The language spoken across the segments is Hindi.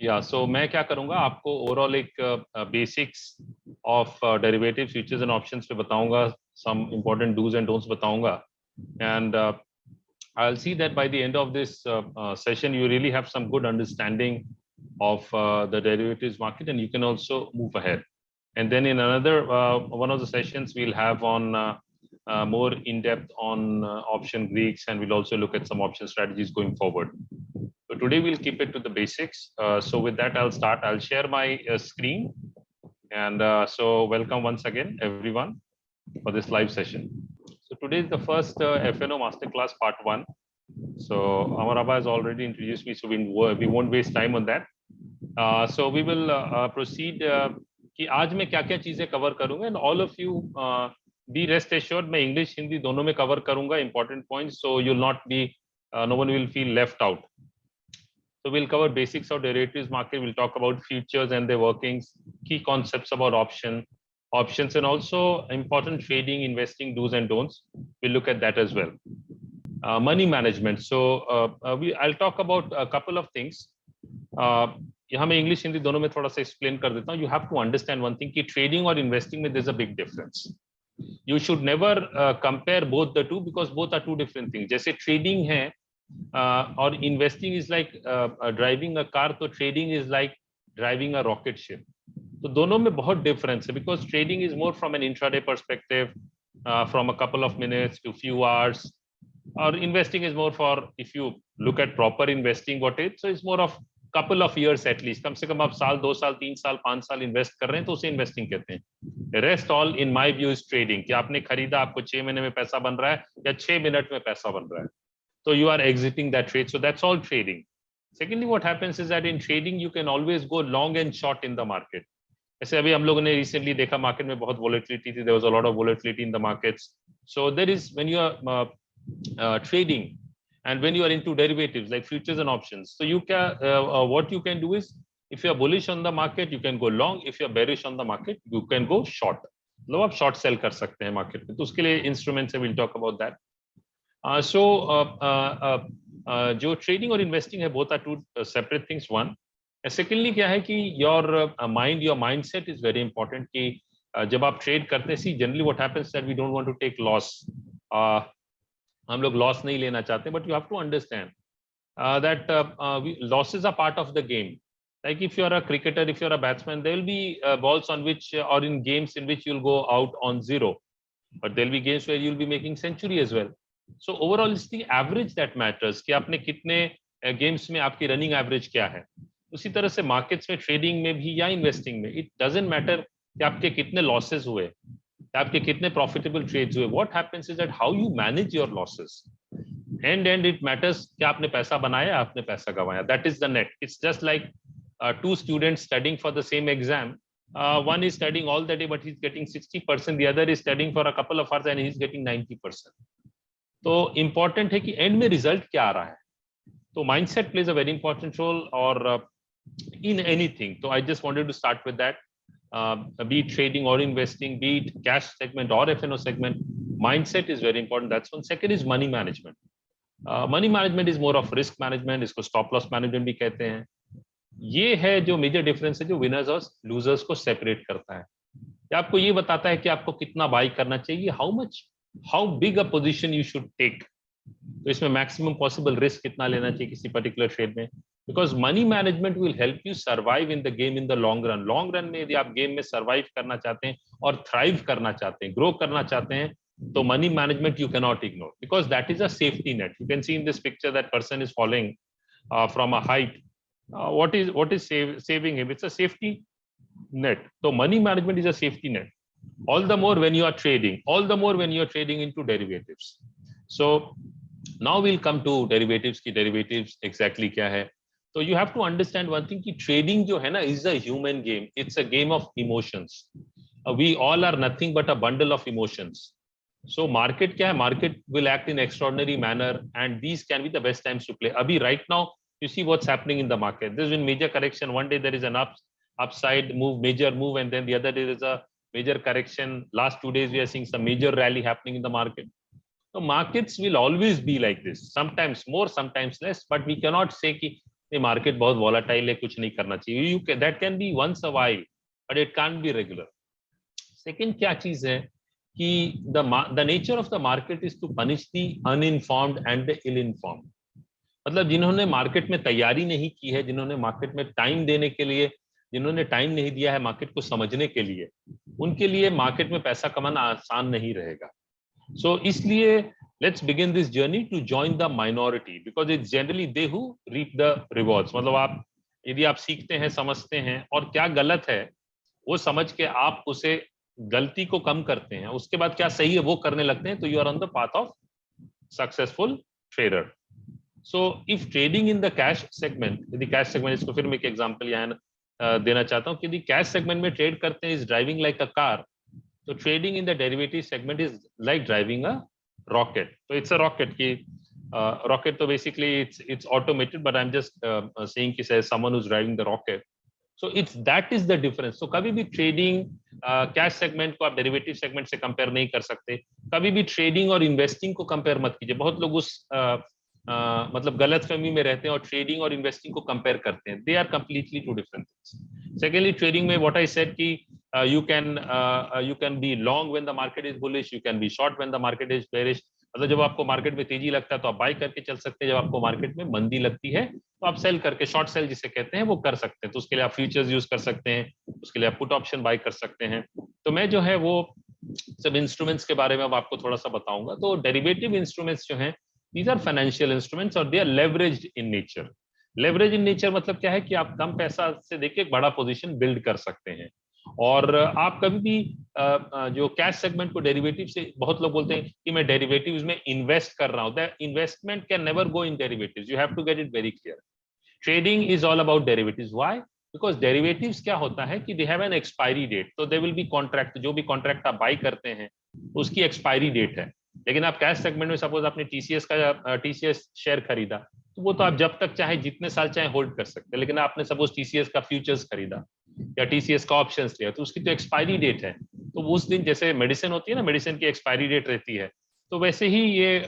या सो मैं क्या करूंगा, आपको ओवरऑल एक basics of derivative futures and options पे बताऊंगा, some important dos and don'ts बताऊंगा, and I'll see that by the end of this session you really have some good understanding of the derivatives market, and you can also move ahead. And then in another one of the sessions we'll have on more in depth on option Greeks, and we'll also look at some option strategies going forward. So today we'll keep it to the basics. So with that, I'll start. I'll share my screen. And so welcome once again, everyone, for this live session. So today is the first FNO Masterclass Part 1. So Amar Abha has already introduced me, so we won't waste time on that. So we will proceed कि आज मैं क्या क्या चीजें कवर करूंगा, and all of you be rest assured मैं इंग्लिश हिंदी दोनों में कवर करूंगा important points, so you'll not be no one will feel left out. So we'll cover basics of derivatives market. We'll talk about futures and their workings, key concepts about options, and also important trading, investing do's and don'ts. We'll look at that as well. Money management. So I'll talk about a couple of things. यहाँ मैं इंग्लिश हिंदी दोनों में थोड़ा सा एक्सप्लेन कर देता हूँ. You have to understand one thing कि trading और investing में there's a big difference. You should never compare both the two, because both are two different things. जैसे trading है और investing is like driving a car, तो trading is like driving a rocket ship. तो दोनों में बहुत difference है, because trading is more from an intraday perspective, from a couple of minutes to few hours, or investing is more for, if you look at proper investing what it, so it's more of couple of years at least. कम से कम आप साल 2 साल 3 साल 5 साल इन्वेस्ट कर रहे हैं तो उसे इन्वेस्टिंग कहते हैं. Rest all in my view is trading, कि आपने खरीदा, आपको 6 महीने में पैसा बन रहा है या 6 मिनट में पैसा बन रहा है, so you are exiting that trade. So that's all trading. Secondly, what happens is that in trading you can always go long and short in the market. ऐसे अभी हम लोगों ने recently देखा मार्केट में बहुत volatility थी, there was a lot of volatility in the markets. So there is, when you are trading and when you are into derivatives like futures and options, so you can what you can do is, if you are bullish on the market you can go long, if you are bearish on the market you can go short. मतलब आप short sell कर सकते हैं मार्केट में, तो उसके लिए instruments है, we'll talk about that. जो ट्रेडिंग और इन्वेस्टिंग है, both are two separate things. One, secondly क्या है कि your mind, your mindset is very important. कि जब आप ट्रेड करते हैं, see generally what happens that we don't want to take loss. हम लोग लॉस नहीं लेना चाहते, but you have to understand that losses are part of the game. Like if you are a cricketer, if you are a batsman, there will be balls on which, or in games in which you'll go out on 0, but there will be games where you'll be making century as well. So overall it's the average that matters, कि आपने कितने गेम्स में आपकी रनिंग एवरेज क्या है. उसी तरह से मार्केट्स में, ट्रेडिंग में भी या इन्वेस्टिंग में, इट डजंट मैटर कि आपके कितने लॉसेस हुए, आपके कितने प्रॉफिटेबल ट्रेड्स हुए. What happens is that how you manage your losses. And it matters कि आपने पैसा बनाया, आपने पैसा गंवाया. That is the net. It's just like two students studying for the same exam. One is studying all the day but he's getting 60%, the other is studying for a couple of hours and he's getting 90%. तो important है कि एंड में रिजल्ट क्या आ रहा है. तो mindset plays a very important role और in anything. So I just wanted to start with that. Be it trading or investing, be it cash segment or FNO segment, mindset is very important. That's one. Second is money management. Money management is more of risk management. इसको stop loss management भी कहते हैं. ये है जो मेजर डिफरेंस है, जो विनर्स और लूजर्स को सेपरेट करता है. ये आपको ये बताता है कि आपको कितना बाई करना चाहिए, how big a position you should take. तो इसमें मैक्सिमम पॉसिबल रिस्क कितना लेना चाहिए किसी पर्टिकुलर ट्रेड में. Because money management will help you survive in the game in the long run. Long run में यदि आप गेम में सर्वाइव करना चाहते हैं और थ्राइव करना चाहते हैं, ग्रो करना चाहते हैं, तो money management you can not ignore, because that is a safety net. You can see in this picture that person is following from a height. What is saving him? It's a safety net. So money management is a safety net. All the more when you are trading. All the more when you are trading into derivatives. So now we'll come to derivatives. कि derivatives exactly क्या है. So you have to understand one thing कि trading जो है ना is a human game. It's a game of emotions. We all are nothing but a bundle of emotions. So market क्या है? Market will act in extraordinary manner, and these can be the best times to play. अभी right now you see what's happening in the market. There's been major correction. One day there is an upside move, major move, and then the other day there is a major correction. Last 2 days we are seeing some major rally happening in the market. So markets will always be like this. Sometimes more, sometimes less, but we cannot say कि ये मार्केट बहुत वॉलेटाइल है, कुछ नहीं करना चाहिए, you that can be once a while but it can't be regular. Second क्या चीज है कि the nature of the market is to punish the uninformed and the ill informed. मतलब जिन्होंने मार्केट में तैयारी नहीं की है, जिन्होंने मार्केट में टाइम देने के लिए, जिन्होंने टाइम नहीं दिया है मार्केट को समझने के लिए, उनके लिए मार्केट में पैसा कमाना आसान नहीं रहेगा। सो इसलिए let's begin this journey to join the minority because it's generally they who reap the rewards. मतलब आप यदि आप सीखते हैं, समझते हैं और क्या गलत है वो समझ के आप उसे गलती को कम करते हैं, उसके बाद क्या सही है वो करने लगते हैं, तो you are on the path of successful trader. So if trading in the cash segment, यदि कैश सेगमेंट, इसको फिर मैं एक एग्जांपल यहाँ देना चाहता हूँ कि यदि कैश सेगमेंट में ट्रेड करते हैं is driving like a car, तो trading in the derivative segment is like driving a rocket. तो इट्स अ रॉकेट की रॉकेट तो basically it's automated but I am just saying कि someone who is driving the rocket. So it's that is the difference. तो कभी भी ट्रेडिंग कैश सेगमेंट को आप डेरिवेटिव सेगमेंट से कंपेयर नहीं कर सकते। कभी भी ट्रेडिंग और इन्वेस्टिंग को कंपेयर मत कीजिए। बहुत लोग उस मतलब गलत फहमी में रहते हैं और ट्रेडिंग और इन्वेस्टिंग को कंपेयर करते हैं। They are completely two different things. Secondly, trading में व्हाट आई सेड कि you can be long when the market is bullish, you can be short when the market is bearish। मतलब जब आपको मार्केट में तेजी लगता है तो आप बाय करके चल सकते हैं, जब आपको मार्केट में मंदी लगती है तो आप सेल करके, शॉर्ट सेल जिसे कहते हैं, वो कर सकते हैं। तो उसके लिए आप फ्यूचर्स यूज कर सकते हैं, उसके लिए आप पुट ऑप्शन बाय कर सकते हैं। तो मैं जो है वो सब इंस्ट्रूमेंट्स के बारे में अब आपको थोड़ा सा बताऊंगा। तो डेरिवेटिव इंस्ट्रूमेंट्स जो हैं, दीज आर फाइनेंशियल इंस्ट्रूमेंट्स और they are leveraged in nature. Leverage in nature मतलब क्या है कि आप कम पैसा से देखिए एक बड़ा पोजीशन बिल्ड कर सकते हैं। और आप कभी भी जो कैश सेगमेंट को डेरिवेटिव से, बहुत लोग बोलते हैं कि मैं डेरिवेटिव्स में इन्वेस्ट कर रहा हूं, that investment can never go in derivatives, you have to get it very clear. Trading is all about derivatives. Why? Because derivatives क्या होता है कि they have an expiry date. तो दे विल बी कॉन्ट्रैक्ट, जो भी कॉन्ट्रैक्ट आप बाई करते हैं उसकी एक्सपायरी डेट है। लेकिन आप कैश सेगमेंट में सपोज आपने टीसीएस शेयर खरीदा, तो वो तो आप जब तक चाहे जितने साल चाहे होल्ड कर सकते हैं। लेकिन आपने सपोज टीसीएस का फ्यूचर्स खरीदा या टीसीएस का ऑप्शंस लिया, तो उसकी तो एक्सपायरी डेट है। तो उस दिन, जैसे मेडिसिन होती है ना, मेडिसिन की एक्सपायरी डेट रहती है, तो वैसे ही ये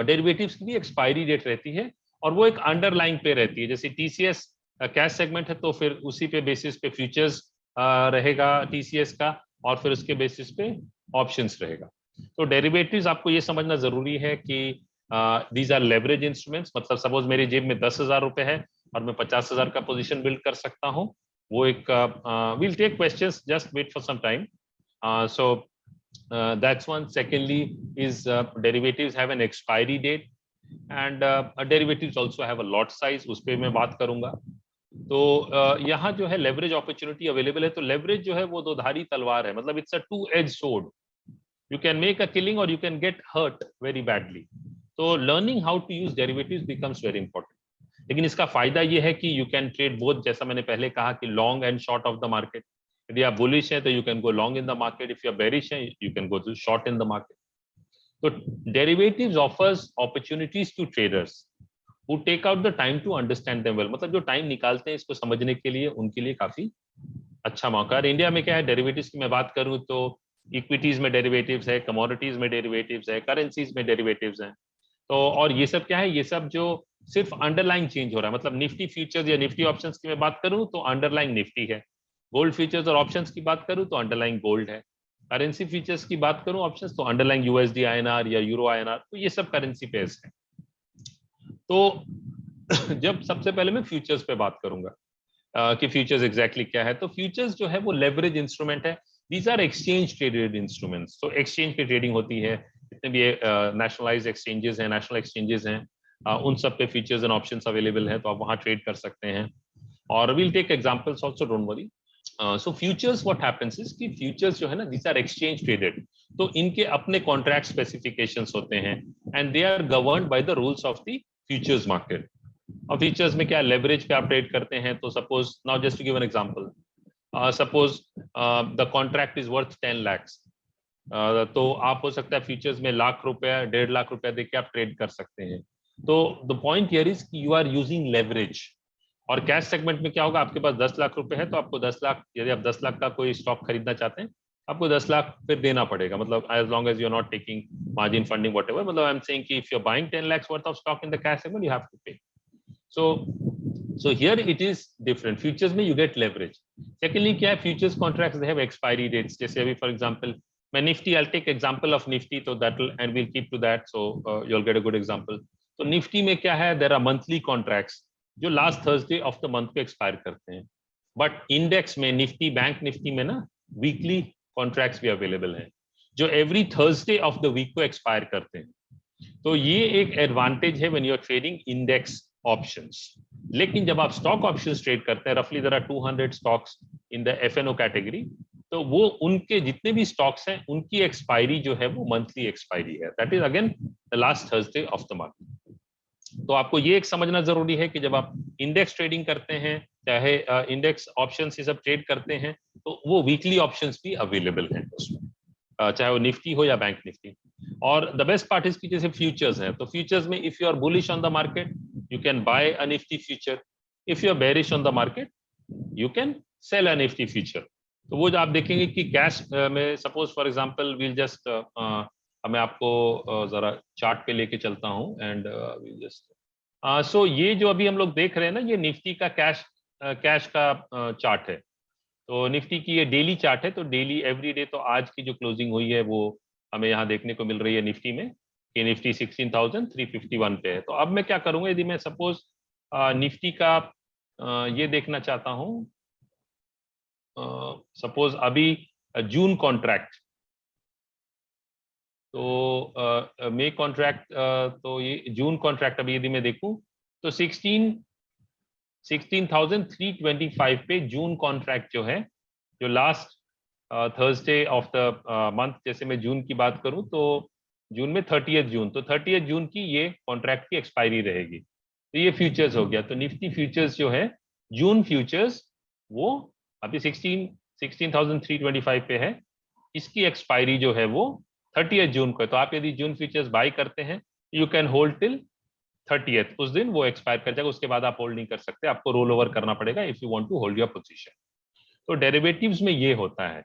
डेरिवेटिव्स की भी एक्सपायरी डेट रहती है और वो एक अंडरलाइन पे रहती है। जैसे टीसीएस कैश सेगमेंट है तो फिर उसी पे बेसिस पे फ्यूचर्स रहेगा टीसीएस का, और फिर उसके बेसिस पे ऑप्शंस रहेगा। तो डेरिवेटिव्स आपको ये समझना जरूरी है कि दीज आर लेवरेज इंस्ट्रूमेंट्स। मतलब सपोज मेरी जेब में 10,000 रुपए है और मैं 50,000 का पोजीशन बिल्ड कर सकता हूँ। वो एक we'll take questions, just wait for some time। So that's one। Secondly is derivatives have an expiry date and derivatives also have a lot size, उस पे मैं बात करूंगा। तो यहाँ जो है लेवरेज अपॉर्चुनिटी अवेलेबल है। तो लेवरेज जो है वो दो धारी तलवार है, मतलब it's a two edge sword. You can make a killing और you can get hurt very badly. तो learning how to use derivatives becomes very important. लेकिन इसका फायदा ये है कि यू कैन ट्रेड बोथ, जैसा मैंने पहले कहा कि long and short of the market. यदि आप बुलिश हैं तो you can go long in the market, if you are bearish हैं you can go to short in the market. तो derivatives offers opportunities to traders who take out the time to understand them well. मतलब जो टाइम निकालते हैं इसको समझने के लिए, उनके लिए काफी अच्छा मौका है। इंडिया में क्या है, डेरिवेटिव्स की मैं बात करूं तो इक्विटीज में डेरिवेटिव्स है, कमोडिटीज में डेरिवेटिव्स है, करेंसीज में डेरिवेटिव्स हैं। तो और ये सब क्या है, ये सब जो सिर्फ अंडरलाइन चेंज हो रहा है। मतलब निफ्टी फ्यूचर्स या निफ्टी ऑप्शंस की मैं बात करूं तो अंडरलाइन निफ्टी है। गोल्ड फ्यूचर्स और ऑप्शंस की बात करूं तो अंडरलाइन गोल्ड है। करेंसी फ्यूचर्स की बात करूं ऑप्शंस तो अंडरलाइन यूएसडी आईएनआर या यूरो आईएनआर। तो ये सब करेंसी पेयर्स हैं। तो जब सबसे पहले मैं फ्यूचर्स पे बात करूंगा कि फ्यूचर्स एग्जैक्टली क्या है। तो फ्यूचर्स जो है वो लेवरेज इंस्ट्रूमेंट है। These are exchange traded instruments. तो एक्सचेंज पे ट्रेडिंग होती है। जितने भी नेशनलाइज्ड एक्सचेंजेस हैं, नेशनल एक्सचेंजेस हैं, उन सब पे फीचर्स एंड ऑप्शंस अवेलेबल है, तो आप वहां ट्रेड कर सकते हैं। और we'll take examples also, don't worry. So futures what happens is कि फ्यूचर्स जो है ना, दीज आर एक्सचेंज ट्रेडेड। तो इनके अपने कॉन्ट्रैक्ट स्पेसिफिकेशंस होते हैं and they are governed by the rules of the futures market. और फीचर्स में क्या, लेवरेज पे आप ट्रेड करते हैं। तो suppose now just to give an example, suppose the contract is worth 10 lakhs। तो आप हो सकता है फ्यूचर्स में लाख रुपया, 1.5 लाख रुपया देके आप ट्रेड कर सकते हैं। तो द पॉइंट हियर इज कि यू आर यूजिंग लेवरेज। और कैश सेगमेंट में क्या होगा, आपके पास 10 लाख रुपए है तो आपको 10 लाख, यदि आप 10 लाख का कोई स्टॉक खरीदना चाहते हैं आपको 10 लाख फिर देना पड़ेगा। मतलब as long as you are not taking margin funding whatever. मतलब आई एम सेइंग कि if you are buying 10 lakhs worth of stock in the cash segment you have to pay. So here it is different. Futures में you get leverage. Secondly क्या है, futures contracts they have expiry dates. जैसे अभी for example मैं Nifty, I'll take example of Nifty, so that will, and we'll keep to that, so you'll get a good example. तो Nifty में क्या है, there are monthly contracts जो last Thursday of the month पे expire करते हैं. But index में Nifty, Bank Nifty में ना weekly contracts भी available हैं जो every Thursday of the week को expire करते हैं. तो ये एक advantage है when you are trading index options. लेकिन जब आप स्टॉक ऑप्शंस ट्रेड करते हैं, रफली there are 200 stocks in the F and O category, तो वो उनके जितने भी स्टॉक्स हैं उनकी एक्सपायरी जो है वो मंथली एक्सपायरी है. That is again the last Thursday of the month. तो आपको ये एक समझना जरूरी है कि जब आप इंडेक्स ट्रेडिंग करते हैं, चाहे इंडेक्स ऑप्शंस ये सब ट्रेड करते हैं, तो वो वीकली ऑप्शंस भी अवेलेबल हैं उसमें, चाहे वो निफ्टी हो या बैंक निफ्टी. और द बेस्ट पार्ट इज कि जैसे फ्यूचर्स हैं, तो फ्यूचर्स में if you are bullish on the market you can buy a nifty future, if you are bearish on the market you can sell a nifty future. तो वो जो आप देखेंगे कि कैश में suppose for example we'll just मैं आपको जरा चार्ट पे लेके चलता हूं एंड वील जस्ट सो ये जो अभी हम लोग देख रहे हैं ना, ये निफ्टी का कैश का चार्ट है. तो निफ्टी की ये डेली चार्ट है, तो डेली एवरी डे, तो आज की जो क्लोजिंग हुई है वो हमें यहाँ देखने को मिल रही है निफ्टी में कि निफ्टी 16,351 पे है. तो अब मैं क्या करूंगा, यदि मैं सपोज निफ्टी का ये देखना चाहता हूं, सपोज अभी जून कॉन्ट्रैक्ट, तो मई कॉन्ट्रैक्ट, तो ये जून कॉन्ट्रैक्ट अभी यदि मैं देखूं तो 16,325 पे जून कॉन्ट्रैक्ट जो है, जो last Thursday of the month, जैसे मैं जून की बात करूं तो जून में 30 जून, तो 30 जून की ये कॉन्ट्रैक्ट की एक्सपायरी रहेगी. तो ये फ्यूचर्स हो गया. तो निफ्टी फ्यूचर्स जो है, जून फ्यूचर्स, वो अभी 16,325 पे है, इसकी एक्सपायरी जो है वो 30 जून को है. तो आप यदि जून फ्यूचर्स बाय करते हैं, you can hold till 30th, उस दिन वो एक्सपायर कर जाएगा, उसके बाद आप होल्ड नहीं कर सकते, आपको रोल ओवर करना पड़ेगा if you want to hold your position. तो डेरिवेटिव्स में ये होता है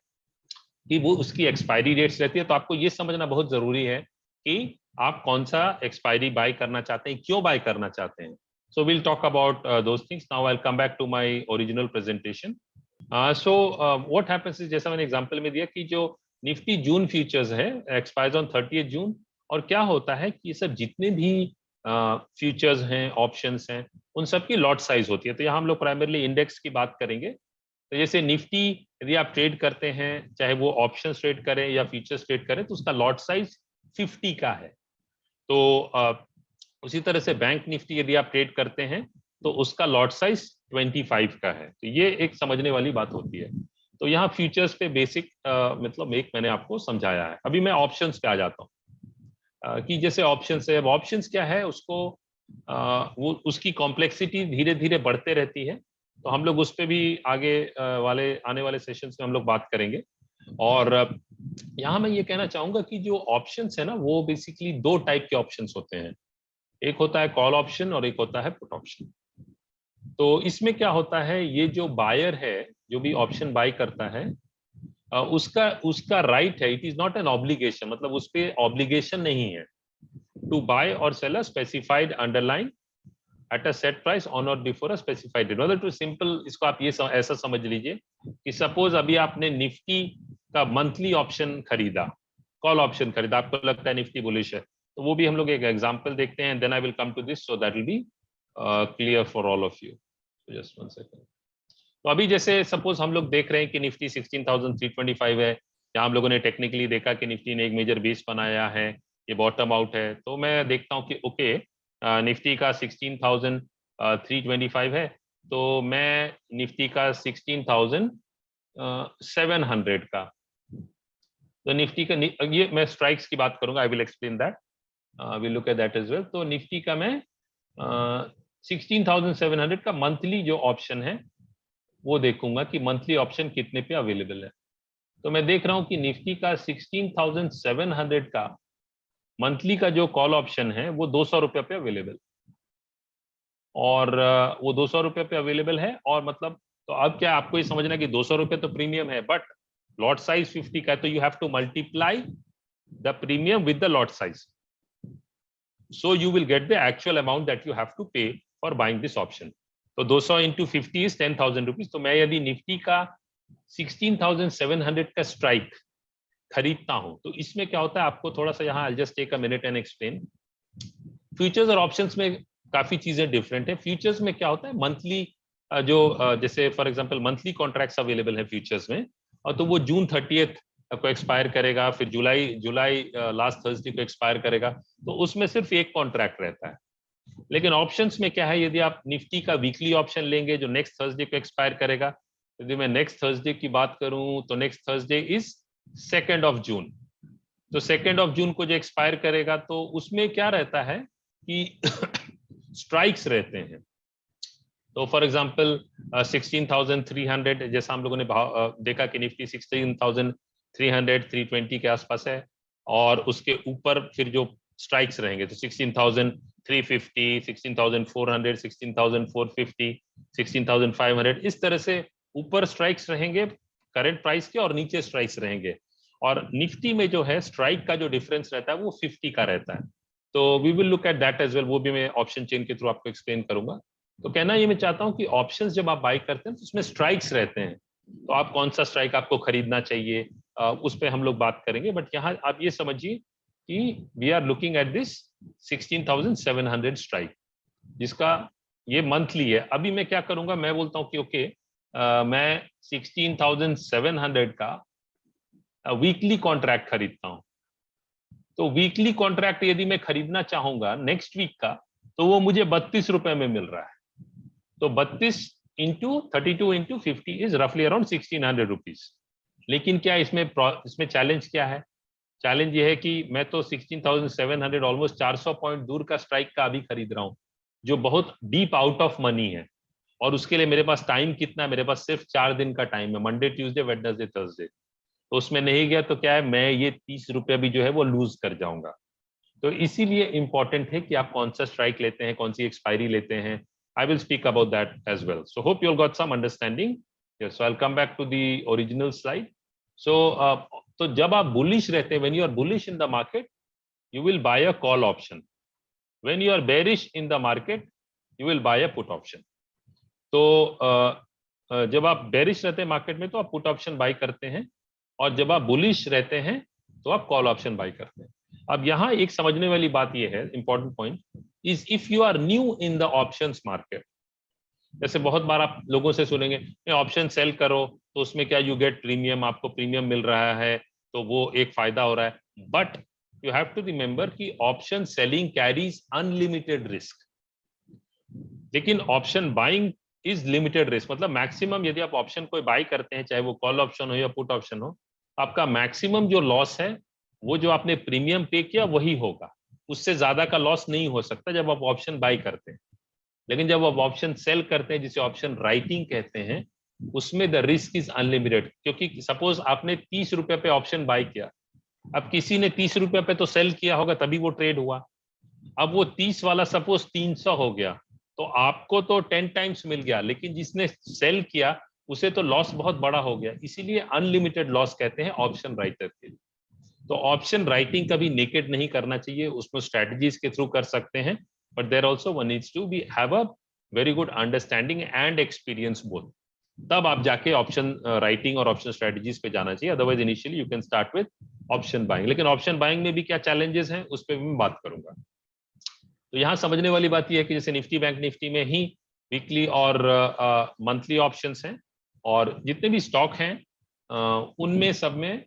कि वो उसकी एक्सपायरी डेट्स रहती है. तो आपको ये समझना बहुत जरूरी है कि आप कौन सा एक्सपायरी बाय करना चाहते हैं, क्यों बाय करना चाहते हैं. So we'll talk about those things. Now I will come back to my original presentation. So what happens is, जैसा मैंने एग्जांपल में दिया कि जो निफ्टी जून फ्यूचर्स है एक्सपायर्स ऑन 30 जून. और क्या होता है कि सब जितने भी फ्यूचर्स हैं, ऑप्शंस हैं, उन सब की लॉट साइज होती है. तो यहाँ हम लोग प्राइमरली इंडेक्स की बात करेंगे. तो जैसे निफ्टी यदि आप ट्रेड करते हैं, चाहे वो ऑप्शंस ट्रेड करें या फ्यूचर्स ट्रेड करें, तो उसका लॉट साइज 50 का है. तो उसी तरह से बैंक निफ्टी यदि आप ट्रेड करते हैं तो उसका लॉट साइज 25 का है. तो ये एक समझने वाली बात होती है. तो यहाँ फ्यूचर्स पे बेसिक मतलब एक मैंने आपको समझाया है. अभी मैं ऑप्शंस पे आ जाता हूँ कि जैसे ऑप्शंस है, अब ऑप्शंस क्या है, उसको वो उसकी कॉम्प्लेक्सिटी धीरे धीरे बढ़ते रहती है. तो हम लोग उस पर भी आगे आने वाले सेशंस में हम लोग बात करेंगे. और यहाँ मैं ये कहना चाहूंगा कि जो ऑप्शंस है ना, वो बेसिकली दो टाइप के ऑप्शंस होते हैं. एक होता है कॉल ऑप्शन और एक होता है पुट ऑप्शन. तो इसमें क्या होता है, ये जो बायर है, जो भी ऑप्शन बाय करता है, उसका राइट है. It is not an obligation, मतलब उस पर ऑब्लिगेशन नहीं है to buy or sell a specified underline at a set price on or before a specified date. मतलब टू सिंपल, इसको आप ये ऐसा समझ लीजिए कि सपोज अभी आपने निफ्टी का मंथली ऑप्शन खरीदा, कॉल ऑप्शन खरीदा, आपको लगता है निफ्टी बुलिश है, तो वो भी हम लोग एक एग्जांपल देखते हैं. Then I will come to this so that will be clear for all of you. Just one second. तो अभी जैसे सपोज हम लोग देख रहे हैं कि निफ्टी 16,325 है. यहाँ हम लोगों ने टेक्निकली देखा कि निफ्टी ने एक मेजर बेस बनाया है, ये बॉटम आउट है. तो मैं देखता हूँ कि ओके, निफ्टी का 16,325 है, तो मैं निफ्टी का 16,700 का, तो निफ्टी का ये मैं स्ट्राइक्स की बात करूंगा. I will explain that, we'll look at that as well. तो निफ्टी का मैं 16,700 का मंथली जो ऑप्शन है वो देखूंगा कि मंथली ऑप्शन कितने पे अवेलेबल है. तो मैं देख रहा हूं कि निफ्टी का 16,700 का मंथली का जो कॉल ऑप्शन है वो 200 रुपये पे अवेलेबल, और वो 200 रुपये पे अवेलेबल है. और मतलब तो अब क्या आपको ये समझना है कि 200 रुपये तो प्रीमियम है, बट लॉट साइज 50 का है, तो you have to multiply the premium with the lot size, so you will get the actual amount that you have to pay for buying this option. तो 200 इंटू 50 इज 10,000 रुपीज। तो मैं यदि निफ्टी का 16,700 का स्ट्राइक खरीदता हूं तो इसमें क्या होता है, आपको थोड़ा सा यहाँ, I just take a minute and explain. Futures और ऑप्शंस में काफी चीजें डिफरेंट है। फ्यूचर्स में क्या होता है, मंथली जैसे for example monthly contracts available है फ्यूचर्स में, और तो वो जून 30 को एक्सपायर करेगा, फिर जुलाई लास्ट थर्सडे को एक्सपायर करेगा, तो उसमें सिर्फ एक कॉन्ट्रैक्ट रहता है। लेकिन ऑप्शंस में क्या है, यदि आप निफ्टी का वीकली ऑप्शन लेंगे जो नेक्स्ट थर्सडे को एक्सपायर करेगा, यदि मैं नेक्स्ट थर्सडे की बात करूं तो नेक्स्ट थर्सडे इज 2 जून। तो 2 जून को जो एक्सपायर करेगा तो उसमें क्या रहता है कि स्ट्राइक्स रहते हैं। तो फॉर एग्जांपल 16,300, जैसा हम लोगों ने देखा कि निफ्टी 16,300 320 के आसपास है, और उसके ऊपर फिर जो स्ट्राइक्स रहेंगे तो 16,350, 16,400, 16,450, 16,500, इस तरह से ऊपर स्ट्राइक्स रहेंगे करंट प्राइस के और नीचे स्ट्राइक्स रहेंगे। और निफ्टी में जो है स्ट्राइक का जो डिफरेंस रहता है वो 50 का रहता है। तो we will look at that as well, वो भी मैं ऑप्शन चेन के थ्रू आपको एक्सप्लेन करूंगा। तो कहना ये मैं चाहता हूं कि ऑप्शंस जब आप बाय करते हैं तो उसमें स्ट्राइक्स रहते हैं, तो आप कौन सा स्ट्राइक आपको खरीदना चाहिए उस पर हम लोग बात करेंगे। बट यहाँ आप ये समझिए कि we are looking at this 16,700 strike, जिसका ये मंथली है। अभी मैं क्या करूंगा, मैं बोलता हूं कि ओके मैं 16,700 का वीकली कॉन्ट्रैक्ट खरीदता हूं। तो वीकली कॉन्ट्रैक्ट यदि मैं खरीदना चाहूंगा नेक्स्ट वीक का, तो वो मुझे 32 रुपए में मिल रहा है। तो 32 इंटू 32 इंटू 50 इज रफली अराउंड 1,600 रुपीज। लेकिन क्या इसमें चैलेंज क्या है? चैलेंज ये है कि मैं तो 16,700 ऑलमोस्ट 400 पॉइंट दूर का स्ट्राइक का अभी खरीद रहा हूं, जो बहुत डीप आउट ऑफ मनी है। और उसके लिए मेरे पास टाइम कितना है? मेरे पास सिर्फ 4 दिन का टाइम है, मंडे ट्यूसडे वेडनेसडे थर्सडे। तो उसमें नहीं गया तो क्या है, मैं ये 30 रुपये भी जो है वो लूज कर जाऊंगा। तो इसीलिए इंपॉर्टेंट है कि आप कौन सा स्ट्राइक लेते हैं, कौन सी एक्सपायरी लेते हैं। I will speak about that as well. So hope you got some understanding. So I will come back to the original slide. So तो जब आप बुलिश रहते हैं, when you are bullish in the market you will buy a call option, when you are bearish in the market you will buy a put option. तो जब आप बेरिश रहते हैं मार्केट में तो आप पुट ऑप्शन बाय करते हैं, और जब आप बुलिश रहते हैं तो आप कॉल ऑप्शन बाय करते हैं। अब यहां एक समझने वाली बात यह है, important point is, if you are new in the options market, जैसे बहुत बार आप लोगों से सुनेंगे ऑप्शन सेल करो तो उसमें क्या यू गेट प्रीमियम, आपको प्रीमियम मिल रहा है, तो वो एक फायदा हो रहा है। But you have to remember कि option selling carries unlimited risk, लेकिन option buying is limited risk. मतलब मैक्सिमम यदि आप ऑप्शन कोई बाई करते हैं, चाहे वो कॉल ऑप्शन हो या पुट ऑप्शन हो, आपका मैक्सिमम जो लॉस है वो जो आपने प्रीमियम पे किया वही होगा, उससे ज्यादा का लॉस नहीं हो सकता जब आप ऑप्शन बाई करते हैं। लेकिन जब आप ऑप्शन सेल करते हैं, जिसे ऑप्शन राइटिंग कहते हैं, उसमें द रिस्क इज अनलिमिटेड। क्योंकि सपोज आपने 30 रुपए पे ऑप्शन बाई किया, अब किसी ने 30 रुपए पे तो सेल किया होगा तभी वो ट्रेड हुआ, अब वो 30 वाला सपोज 300 हो गया, तो आपको तो 10 टाइम्स मिल गया, लेकिन जिसने सेल किया उसे तो लॉस बहुत बड़ा हो गया। इसीलिए अनलिमिटेड लॉस कहते हैं ऑप्शन राइटर के लिए। तो ऑप्शन राइटिंग कभी नेकेड नहीं करना चाहिए, उसमें स्ट्रेटजीज के थ्रू कर सकते हैं, but there also one needs to be have a very good understanding and experience both, तब आप जाके ऑप्शन राइटिंग और ऑप्शन स्ट्रेटजीज पे जाना चाहिए। Otherwise initially you can start with option buying. लेकिन ऑप्शन बाइंग में भी क्या चैलेंजेस हैं उस पर भी मैं बात करूंगा। तो यहाँ समझने वाली बात यह है कि जैसे निफ्टी बैंक निफ्टी में ही वीकली और मंथली ऑप्शंस हैं, और जितने भी स्टॉक हैं उनमें सब में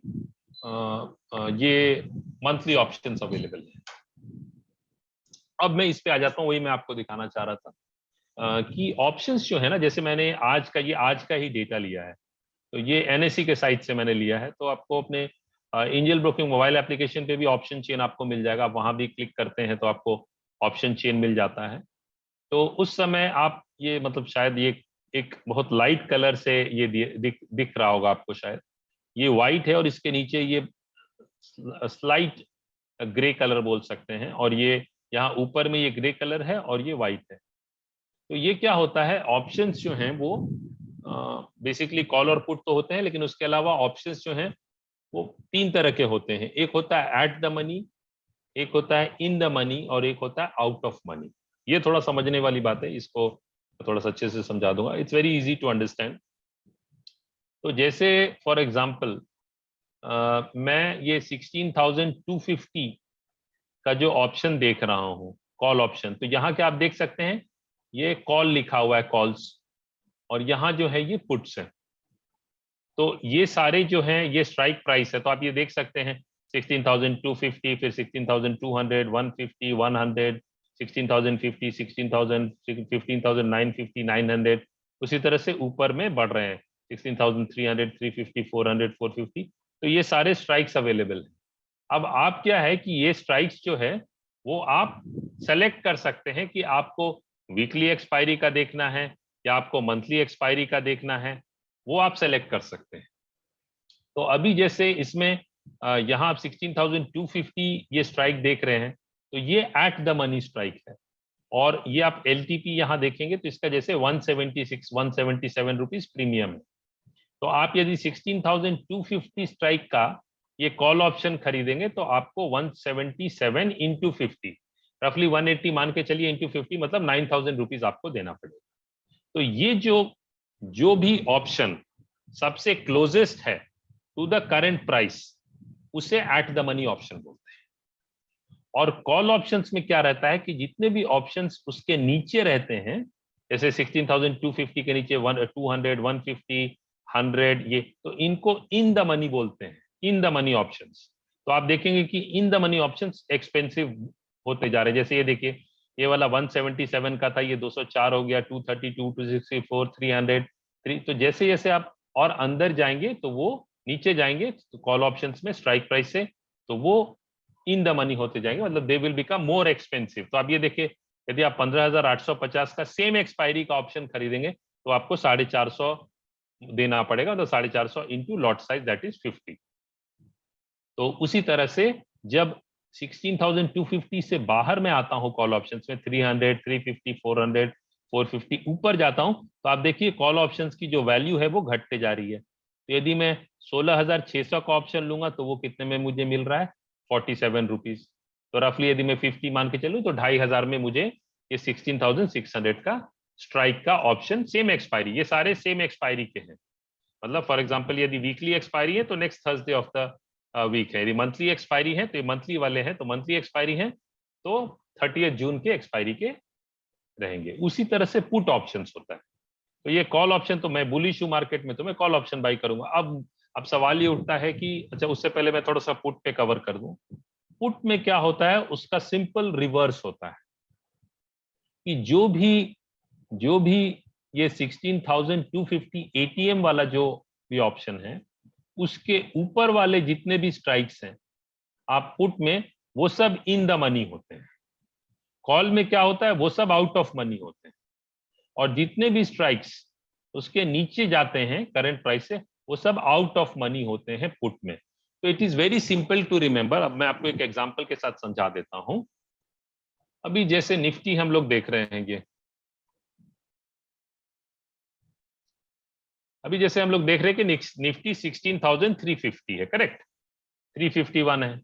ये मंथली ऑप्शंस अवेलेबल हैं। अब मैं इस पे आ जाता हूँ, वही मैं आपको दिखाना चाह रहा था कि ऑप्शंस जो है ना, जैसे मैंने आज का ही डेटा लिया है, तो ये एनएससी के साइट से मैंने लिया है। तो आपको अपने एंजल ब्रोकिंग मोबाइल एप्लीकेशन पे भी ऑप्शन चेन आपको मिल जाएगा, आप वहां भी क्लिक करते हैं तो आपको ऑप्शन चेन मिल जाता है। तो उस समय आप ये मतलब शायद ये एक बहुत लाइट कलर से ये दिख रहा होगा आपको, शायद ये वाइट है और इसके नीचे ये स्लाइट ग्रे कलर बोल सकते हैं, और ये यहाँ ऊपर में ये ग्रे कलर है और ये वाइट है। तो ये क्या होता है, ऑप्शंस जो हैं वो बेसिकली कॉल और पुट तो होते हैं, लेकिन उसके अलावा ऑप्शंस जो हैं वो 3 तरह के होते हैं। एक होता है एट द मनी, एक होता है इन द मनी, और एक होता है आउट ऑफ मनी। ये थोड़ा समझने वाली बात है, इसको थोड़ा सा अच्छे से समझा दूंगा, it's very easy to understand. तो जैसे फॉर एग्जांपल मैं ये 16,250 का जो ऑप्शन देख रहा हूं, कॉल ऑप्शन, तो यहाँ क्या आप देख सकते हैं, ये कॉल लिखा हुआ है, कॉल्स, और यहाँ जो है ये पुट्स है। तो ये सारे जो हैं ये स्ट्राइक प्राइस है, तो आप ये देख सकते हैं 16,250, फिर 16,200, 150, 100, 16,050, 16,000, 15,950, 900, उसी तरह से ऊपर में बढ़ रहे हैं 16,300, 350, 400, 450। तो ये सारे स्ट्राइक्स अवेलेबल हैं। अब आप क्या है कि ये स्ट्राइक्स जो है वो आप सेलेक्ट कर सकते हैं कि आपको वीकली एक्सपायरी का देखना है या आपको मंथली एक्सपायरी का देखना है, वो आप सेलेक्ट कर सकते हैं। तो अभी जैसे इसमें यहाँ आप 16,250 ये स्ट्राइक देख रहे हैं, तो ये एट द मनी स्ट्राइक है, और ये आप एलटीपी यहाँ देखेंगे तो इसका जैसे 176, 177 रुपीज प्रीमियम है। तो आप यदि 16,250 स्ट्राइक का ये कॉल ऑप्शन खरीदेंगे तो आपको 177 इंटू 50, रफली 180 मान के चलिए, इंटू 50 मतलब 9,000 रुपीज आपको देना पड़ेगा। तो ये जो भी ऑप्शन सबसे क्लोजेस्ट है टू द करंट प्राइस, उसे एट द मनी ऑप्शन बोलते हैं। और कॉल ऑप्शंस में क्या रहता है कि जितने भी ऑप्शंस उसके नीचे रहते हैं, जैसे 16,250 के नीचे 200, 150, 100, ये तो इनको इन द मनी बोलते हैं, इन द मनी ऑप्शंस। तो आप देखेंगे कि इन द मनी ऑप्शंस एक्सपेंसिव होते जा रहे हैं। जैसे ये देखिए, ये वाला 177 का था, ये 204 हो गया, 232, 264, 300। तो जैसे जैसे आप और अंदर जाएंगे तो वो नीचे जाएंगे तो कॉल ऑप्शंस में स्ट्राइक प्राइस से, तो वो इन द मनी होते जाएंगे, मतलब they will become more expensive. तो आप ये देखिए, यदि आप 15,850 का सेम एक्सपायरी का ऑप्शन खरीदेंगे तो आपको 450 देना पड़ेगा, तो 450 into lot size that is 50। तो उसी तरह से जब 16,250 से बाहर में आता हूं कॉल ऑप्शंस में, 300, 350, 400, 450 ऊपर जाता हूं, तो आप देखिए कॉल ऑप्शंस की जो वैल्यू है वो घटते जा रही है। तो यदि मैं 16,600 का ऑप्शन लूंगा तो वो कितने में मुझे मिल रहा है, 47 रुपीज। तो रफली यदि मैं 50 मान के चलूं तो 2,500 में मुझे ये 16,600 का स्ट्राइक का ऑप्शन, सेम एक्सपायरी, ये सारे सेम एक्सपायरी के हैं। मतलब फॉर एग्जांपल यदि वीकली एक्सपायरी है तो next Thursday of the week है, यदि मंथली एक्सपायरी है तो ये मंथली वाले हैं, तो मंथली एक्सपायरी है तो 30 जून के एक्सपायरी के रहेंगे। उसी तरह से पुट ऑप्शंस होता है। तो ये कॉल ऑप्शन, तो मैं बुलिश हूं मार्केट में तो मैं कॉल ऑप्शन बाई करूंगा। अब सवाल ये उठता है कि अच्छा, उससे पहले मैं थोड़ा सा पुट पे कवर कर दूं। पुट में क्या होता है, उसका सिंपल रिवर्स होता है कि जो भी ये 16,250 एटीएम वाला जो भी ऑप्शन है, उसके ऊपर वाले जितने भी स्ट्राइक्स हैं आप पुट में, वो सब इन द मनी होते हैं। कॉल में क्या होता है, वो सब आउट ऑफ मनी होते हैं। और जितने भी स्ट्राइक्स उसके नीचे जाते हैं करंट प्राइस से, वो सब आउट ऑफ मनी होते हैं पुट में। तो it is very simple to remember. अब मैं आपको एक एग्जांपल के साथ समझा देता हूं। अभी जैसे निफ्टी हम लोग देख रहे हैं, ये अभी जैसे हम लोग देख रहे हैं कि निफ्टी 16,350 है, करेक्ट, 351 है।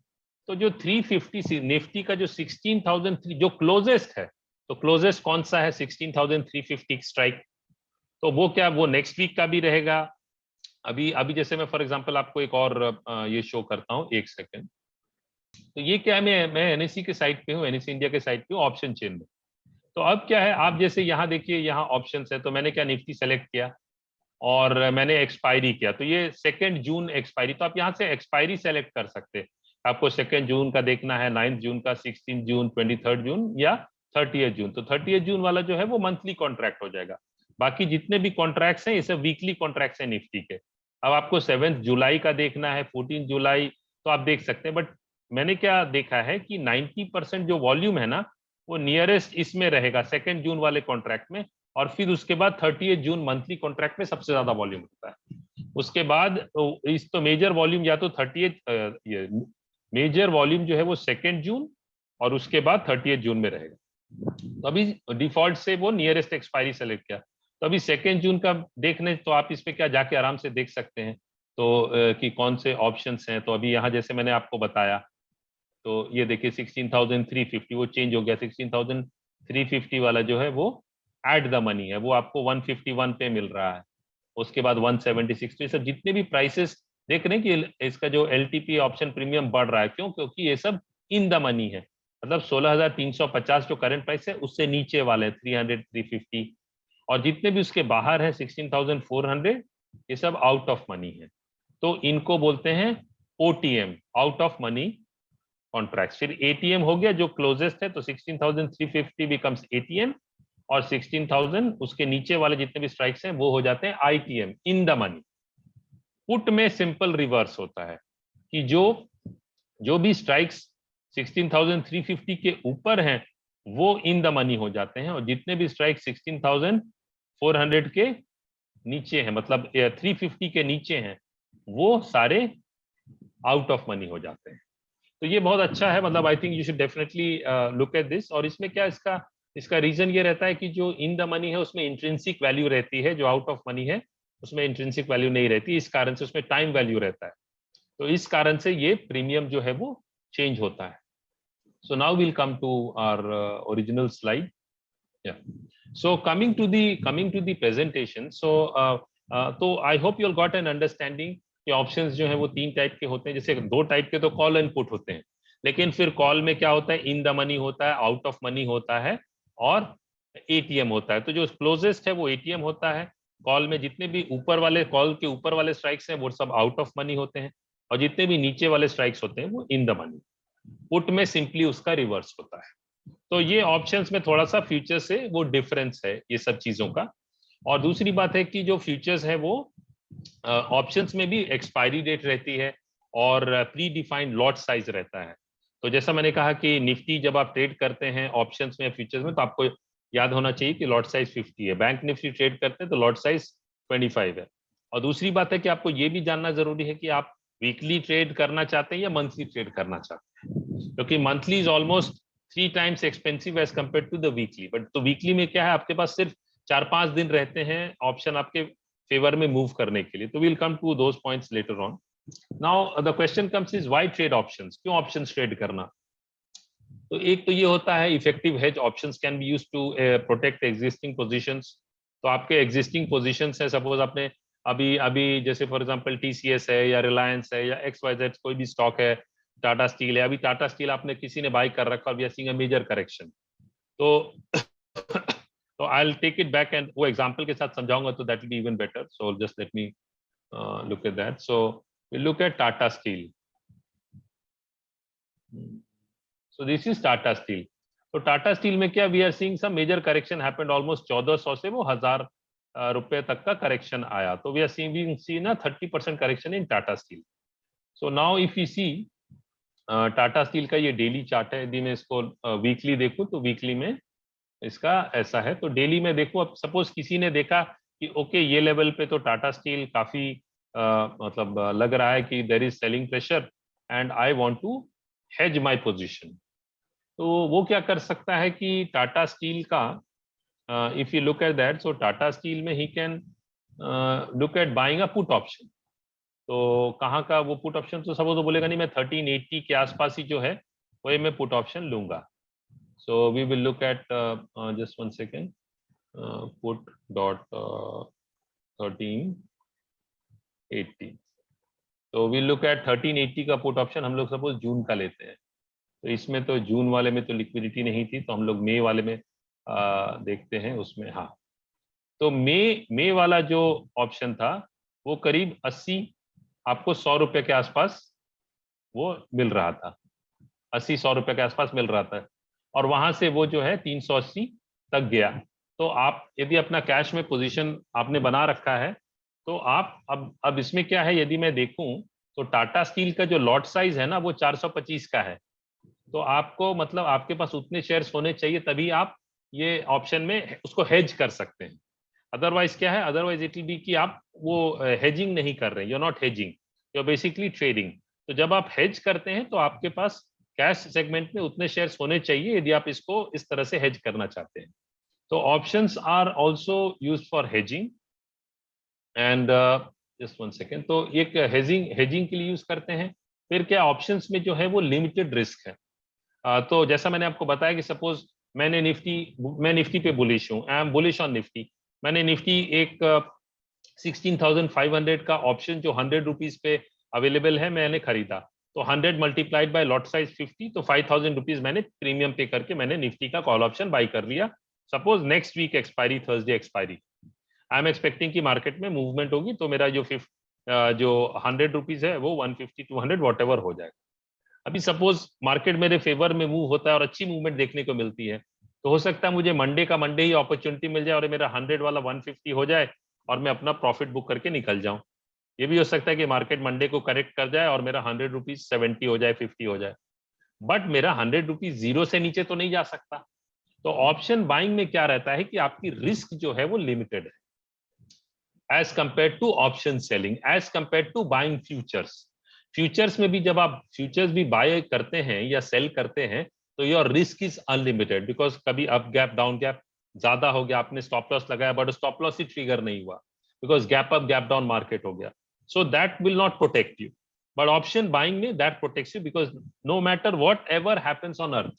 तो जो 350 निफ्टी का जो 16,003 जो क्लोजेस्ट है, तो क्लोजेस्ट कौन सा है, 16,350 स्ट्राइक। तो वो क्या, वो नेक्स्ट वीक का भी रहेगा। अभी अभी जैसे मैं फॉर एग्जांपल आपको एक और ये शो करता हूं, एक सेकंड। तो ये क्या है, मैं एनएससी के साइट पे हूँ, एनएससी इंडिया के साइट पे हूँ, ऑप्शन चेन में। तो अब क्या है, आप जैसे यहाँ देखिए, यहाँ ऑप्शन है, तो मैंने क्या निफ्टी सेलेक्ट किया और मैंने एक्सपायरी किया, तो ये 2 जून एक्सपायरी। तो आप यहाँ से एक्सपायरी सेलेक्ट कर सकते हैं, आपको 2 जून का देखना है, 9 जून का, 16 जून, 23 जून या 30 जून। तो 30 जून वाला जो है वो मंथली कॉन्ट्रैक्ट हो जाएगा। बाकी जितने भी कॉन्ट्रैक्ट्स हैं ये सब वीकली कॉन्ट्रैक्ट्स हैं निफ्टी के। अब आपको 7 जुलाई का देखना है, 14 जुलाई, तो आप देख सकते हैं। बट मैंने क्या देखा है कि 90% जो वॉल्यूम है ना, वो नियरेस्ट इसमें रहेगा 2 जून वाले कॉन्ट्रैक्ट में, और फिर उसके बाद 30 जून मंथली कॉन्ट्रैक्ट में सबसे ज्यादा वॉल्यूम होता है। उसके बाद इस तो मेजर वॉल्यूम या तो 30 मेजर वॉल्यूम जो है वो 2 जून और उसके बाद 30 जून में रहेगा। तो अभी डिफॉल्ट से वो नियरेस्ट एक्सपायरी सेलेक्ट किया, तो अभी 2 जून का देखने, तो आप इस पे क्या जाके आराम से देख सकते हैं तो कि कौन से ऑप्शंस हैं। तो अभी यहाँ जैसे मैंने आपको बताया, तो ये देखिए 16,350 वो चेंज हो गया, 350 वाला जो है वो एट द मनी है, वो आपको 151 पे मिल रहा है, उसके बाद 176। तो ये सब जितने भी प्राइसेस देख रहे हैं कि इसका जो एलटीपी ऑप्शन प्रीमियम बढ़ रहा है, क्यों? क्योंकि ये सब इन द मनी है, मतलब 16,350 जो करंट प्राइस है उससे नीचे वाले 300, 350, और जितने भी उसके बाहर है 16,400, ये सब आउट ऑफ मनी है। तो इनको बोलते हैं OTM, out of money contracts. फिर एटीएम हो गया जो क्लोजेस्ट है, तो 16,350 बिकम्स एटीएम, और 16,000 उसके नीचे वाले जितने भी स्ट्राइक्स हैं वो हो जाते हैं ITM, in the money. Put में सिंपल रिवर्स होता है कि जो भी स्ट्राइक्स 16,350 के ऊपर हैं वो इन द मनी हो जाते हैं, और जितने भी स्ट्राइक 16,400 के नीचे हैं, मतलब 350 के नीचे हैं, वो सारे आउट ऑफ मनी हो जाते हैं। तो ये बहुत अच्छा है, मतलब I think you should definitely look at this. और इसमें क्या इसका इसका रीजन ये रहता है कि जो इन द मनी है उसमें इंट्रिंसिक वैल्यू रहती है, जो आउट ऑफ मनी है उसमें इंट्रिंसिक वैल्यू नहीं रहती, इस कारण से उसमें टाइम वैल्यू रहता है, तो इस कारण से ये प्रीमियम जो है वो चेंज होता है। So now we'll come to our original slide. So coming to the presentation, तो I hope you got an understanding कि ऑप्शंस जो है वो तीन टाइप के होते हैं। जैसे दो टाइप के तो कॉल एंड पुट होते हैं, लेकिन फिर कॉल में क्या होता है, इन द मनी होता है, आउट ऑफ मनी होता है, और एटीएम होता है। तो जो क्लोजेस्ट है वो एटीएम होता है। कॉल में जितने भी ऊपर वाले, कॉल के ऊपर वाले स्ट्राइक्स हैं वो सब आउट ऑफ मनी होते हैं, और जितने भी नीचे वाले स्ट्राइक्स होते हैं वो इन द मनी। पुट में सिंपली उसका रिवर्स होता है। तो ये ऑप्शंस में थोड़ा सा फ्यूचर से वो डिफरेंस है ये सब चीजों का। और दूसरी बात है कि जो फ्यूचर्स है वो ऑप्शंस में भी एक्सपायरी डेट रहती है और प्री डिफाइंड लॉट साइज रहता है। तो जैसा मैंने कहा कि निफ्टी जब आप ट्रेड करते हैं ऑप्शंस में, फ्यूचर्स में, तो आपको याद होना चाहिए कि लॉट साइज 50 है। बैंक निफ्टी ट्रेड करते हैं तो लॉट साइज 25 है। और दूसरी बात है कि आपको ये भी जानना जरूरी है कि आप वीकली ट्रेड करना चाहते हैं या मंथली ट्रेड करना चाहते हैं, क्योंकि monthly is almost 3 times expensive as compared to the weekly. But तो वीकली में क्या है, आपके पास सिर्फ 4-5 दिन रहते हैं ऑप्शन आपके फेवर में मूव करने के लिए। तो we'll come to those points later on. Now the question comes is why trade options, क्यों ऑप्शंस ट्रेड करना? तो एक तो ये होता है effective hedge, options can be used to protect existing positions. तो आपके एग्जिस्टिंग पोजीशंस है, सपोज आपने अभी अभी जैसे फॉर एग्जांपल टीसीएस है या रिलायंस है या एक्सवाईजेड कोई भी स्टॉक है, टाटा स्टील है, अभी टाटा स्टील आपने किसी ने बाय कर रखा और we are seeing a major correction, तो तो I will take it back and वो एग्जांपल के साथ समझाऊंगा, तो that will be even better. So just let me look at that. So we look at Tata Steel. So this is Tata Steel. तो टाटा स्टील में क्या, we are seeing some major correction happened, almost 1400 से वो 1000 रुपए तक का करेक्शन आया। तो वी आर सीइंग ना 30% correction in Tata Steel. So now if you see Tata Steel का ये डेली चार्ट है, यदि मैं इसको वीकली देखूं तो वीकली में इसका ऐसा है। तो डेली में देखो, अब सपोज किसी ने देखा कि ओके ये लेवल पे तो टाटा स्टील काफी मतलब लग रहा है कि there is selling pressure and I want to hedge my position, तो वो क्या कर सकता है कि टाटा स्टील का if you look at that, so Tata Steel में ही can look at buying a put option. तो कहाँ का वो पुट ऑप्शन, तो सब वो तो बोलेगा नहीं मैं 1380 के आसपास ही जो है वही मैं पुट ऑप्शन लूंगा। So we will look at just 1 second, put dot 1380। तो वी लुक एट 1380 का पुट ऑप्शन, हम लोग सपोज जून का लेते हैं, तो इसमें तो जून वाले में तो लिक्विडिटी नहीं थी, तो हम लोग मई वाले में देखते हैं उसमें। हाँ, तो मई वाला जो ऑप्शन था वो करीब 80, आपको 100 रुपए के आसपास वो मिल रहा था, 80-100 रुपए के आसपास मिल रहा था, और वहां से वो जो है 380 तक गया। तो आप यदि अपना कैश में पोजीशन आपने बना रखा है, तो आप अब इसमें क्या है, यदि मैं देखूं तो टाटा स्टील का जो लॉट साइज है ना वो 425 का है। तो आपको मतलब आपके पास उतने शेयर्स होने चाहिए तभी आप ये ऑप्शन में उसको हेज कर सकते हैं। अदरवाइज क्या है, अदरवाइज इट विल बी कि आप वो हेजिंग नहीं कर रहे हैं, you are not hedging, you are basically trading. तो जब आप हेज करते हैं तो आपके पास कैश सेगमेंट में उतने शेयर्स होने चाहिए यदि आप इसको इस तरह से हेज करना चाहते हैं। तो options are also used for hedging and just 1 second, तो एक हेजिंग के लिए यूज करते हैं। फिर क्या ऑप्शंस में जो है वो लिमिटेड रिस्क है। तो जैसा मैंने आपको बताया कि सपोज मैं निफ्टी पे बुलिश हूँ, I am bullish on Nifty. मैंने निफ्टी एक 16,500 का ऑप्शन जो 100 रुपीज पे अवेलेबल है मैंने खरीदा, तो 100 मल्टीप्लाइड बाय लॉट साइज 50, तो 5,000 रुपीज मैंने प्रीमियम पे करके मैंने निफ्टी का कॉल ऑप्शन बाई कर लिया। Suppose next week expiry, Thursday expiry, I am expecting कि मार्केट में मूवमेंट होगी, तो मेरा जो 100 रुपीज है वो 150 200 वॉट एवर हो जाएगा। अभी सपोज मार्केट मेरे फेवर में मूव होता है और अच्छी मूवमेंट देखने को मिलती है, तो हो सकता है मुझे मंडे ही अपॉर्चुनिटी मिल जाए और मेरा 100 वाला 150 हो जाए और मैं अपना प्रॉफिट बुक करके निकल जाऊं। ये भी हो सकता है कि मार्केट मंडे को करेक्ट कर जाए और मेरा 100 रुपीज 70 हो जाए, 50 हो जाए, बट मेरा 100 रुपीज जीरो से नीचे तो नहीं जा सकता। तो ऑप्शन बाइंग में क्या रहता है कि आपकी रिस्क जो है वो लिमिटेड है as compare to option selling, as compare to buying futures. Futures में भी जब आप फ्यूचर्स भी बाय करते हैं या सेल करते हैं, तो your risk is unlimited, because कभी अप गैप डाउन गैप ज्यादा हो गया, आपने स्टॉप लॉस लगाया बट स्टॉप लॉस ही ट्रिगर नहीं हुआ, because gap up gap down market हो गया, so that will not protect you. But option buying में that protects you, because no matter whatever happens on earth,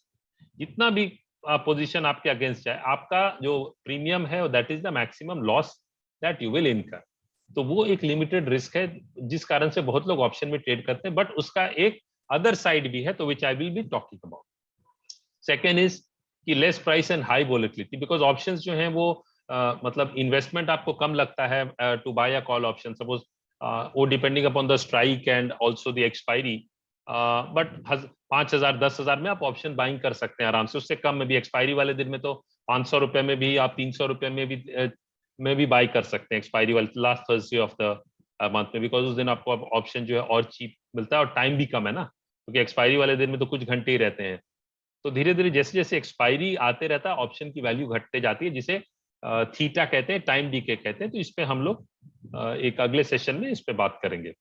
जितना भी पोजीशन आपके अगेंस्ट जाए, आपका जो प्रीमियम है that is the maximum loss that you will इनकर। तो वो एक लिमिटेड रिस्क है, जिस कारण से बहुत लोग ऑप्शन में ट्रेड करते हैं, बट उसका एक अदर साइड भी है, तो which I will be talking about. Second is कि less price and high volatility, because options जो हैं वो मतलब इन्वेस्टमेंट आपको कम लगता है to buy a call option, suppose वो depending upon the strike and also the expiry, but 5,000 10,000 में आप ऑप्शन बाइंग कर सकते हैं आराम से, उससे कम में भी एक्सपायरी वाले दिन में तो 500 रुपए में भी आप 300 रुपए में भी बाई कर सकते हैं एक्सपायरी वाले last Thursday of the month में, बिकॉज उस दिन आपको ऑप्शन जो है और चीप मिलता है और टाइम भी कम है ना, क्योंकि एक्सपायरी वाले दिन में तो कुछ घंटे ही रहते हैं। तो धीरे धीरे जैसे जैसे एक्सपायरी आते रहता है ऑप्शन की वैल्यू घटते जाती है, जिसे थीटा कहते हैं, टाइम डीके कहते हैं। तो इस पे हम लोग एक अगले सेशन में इस पे बात करेंगे।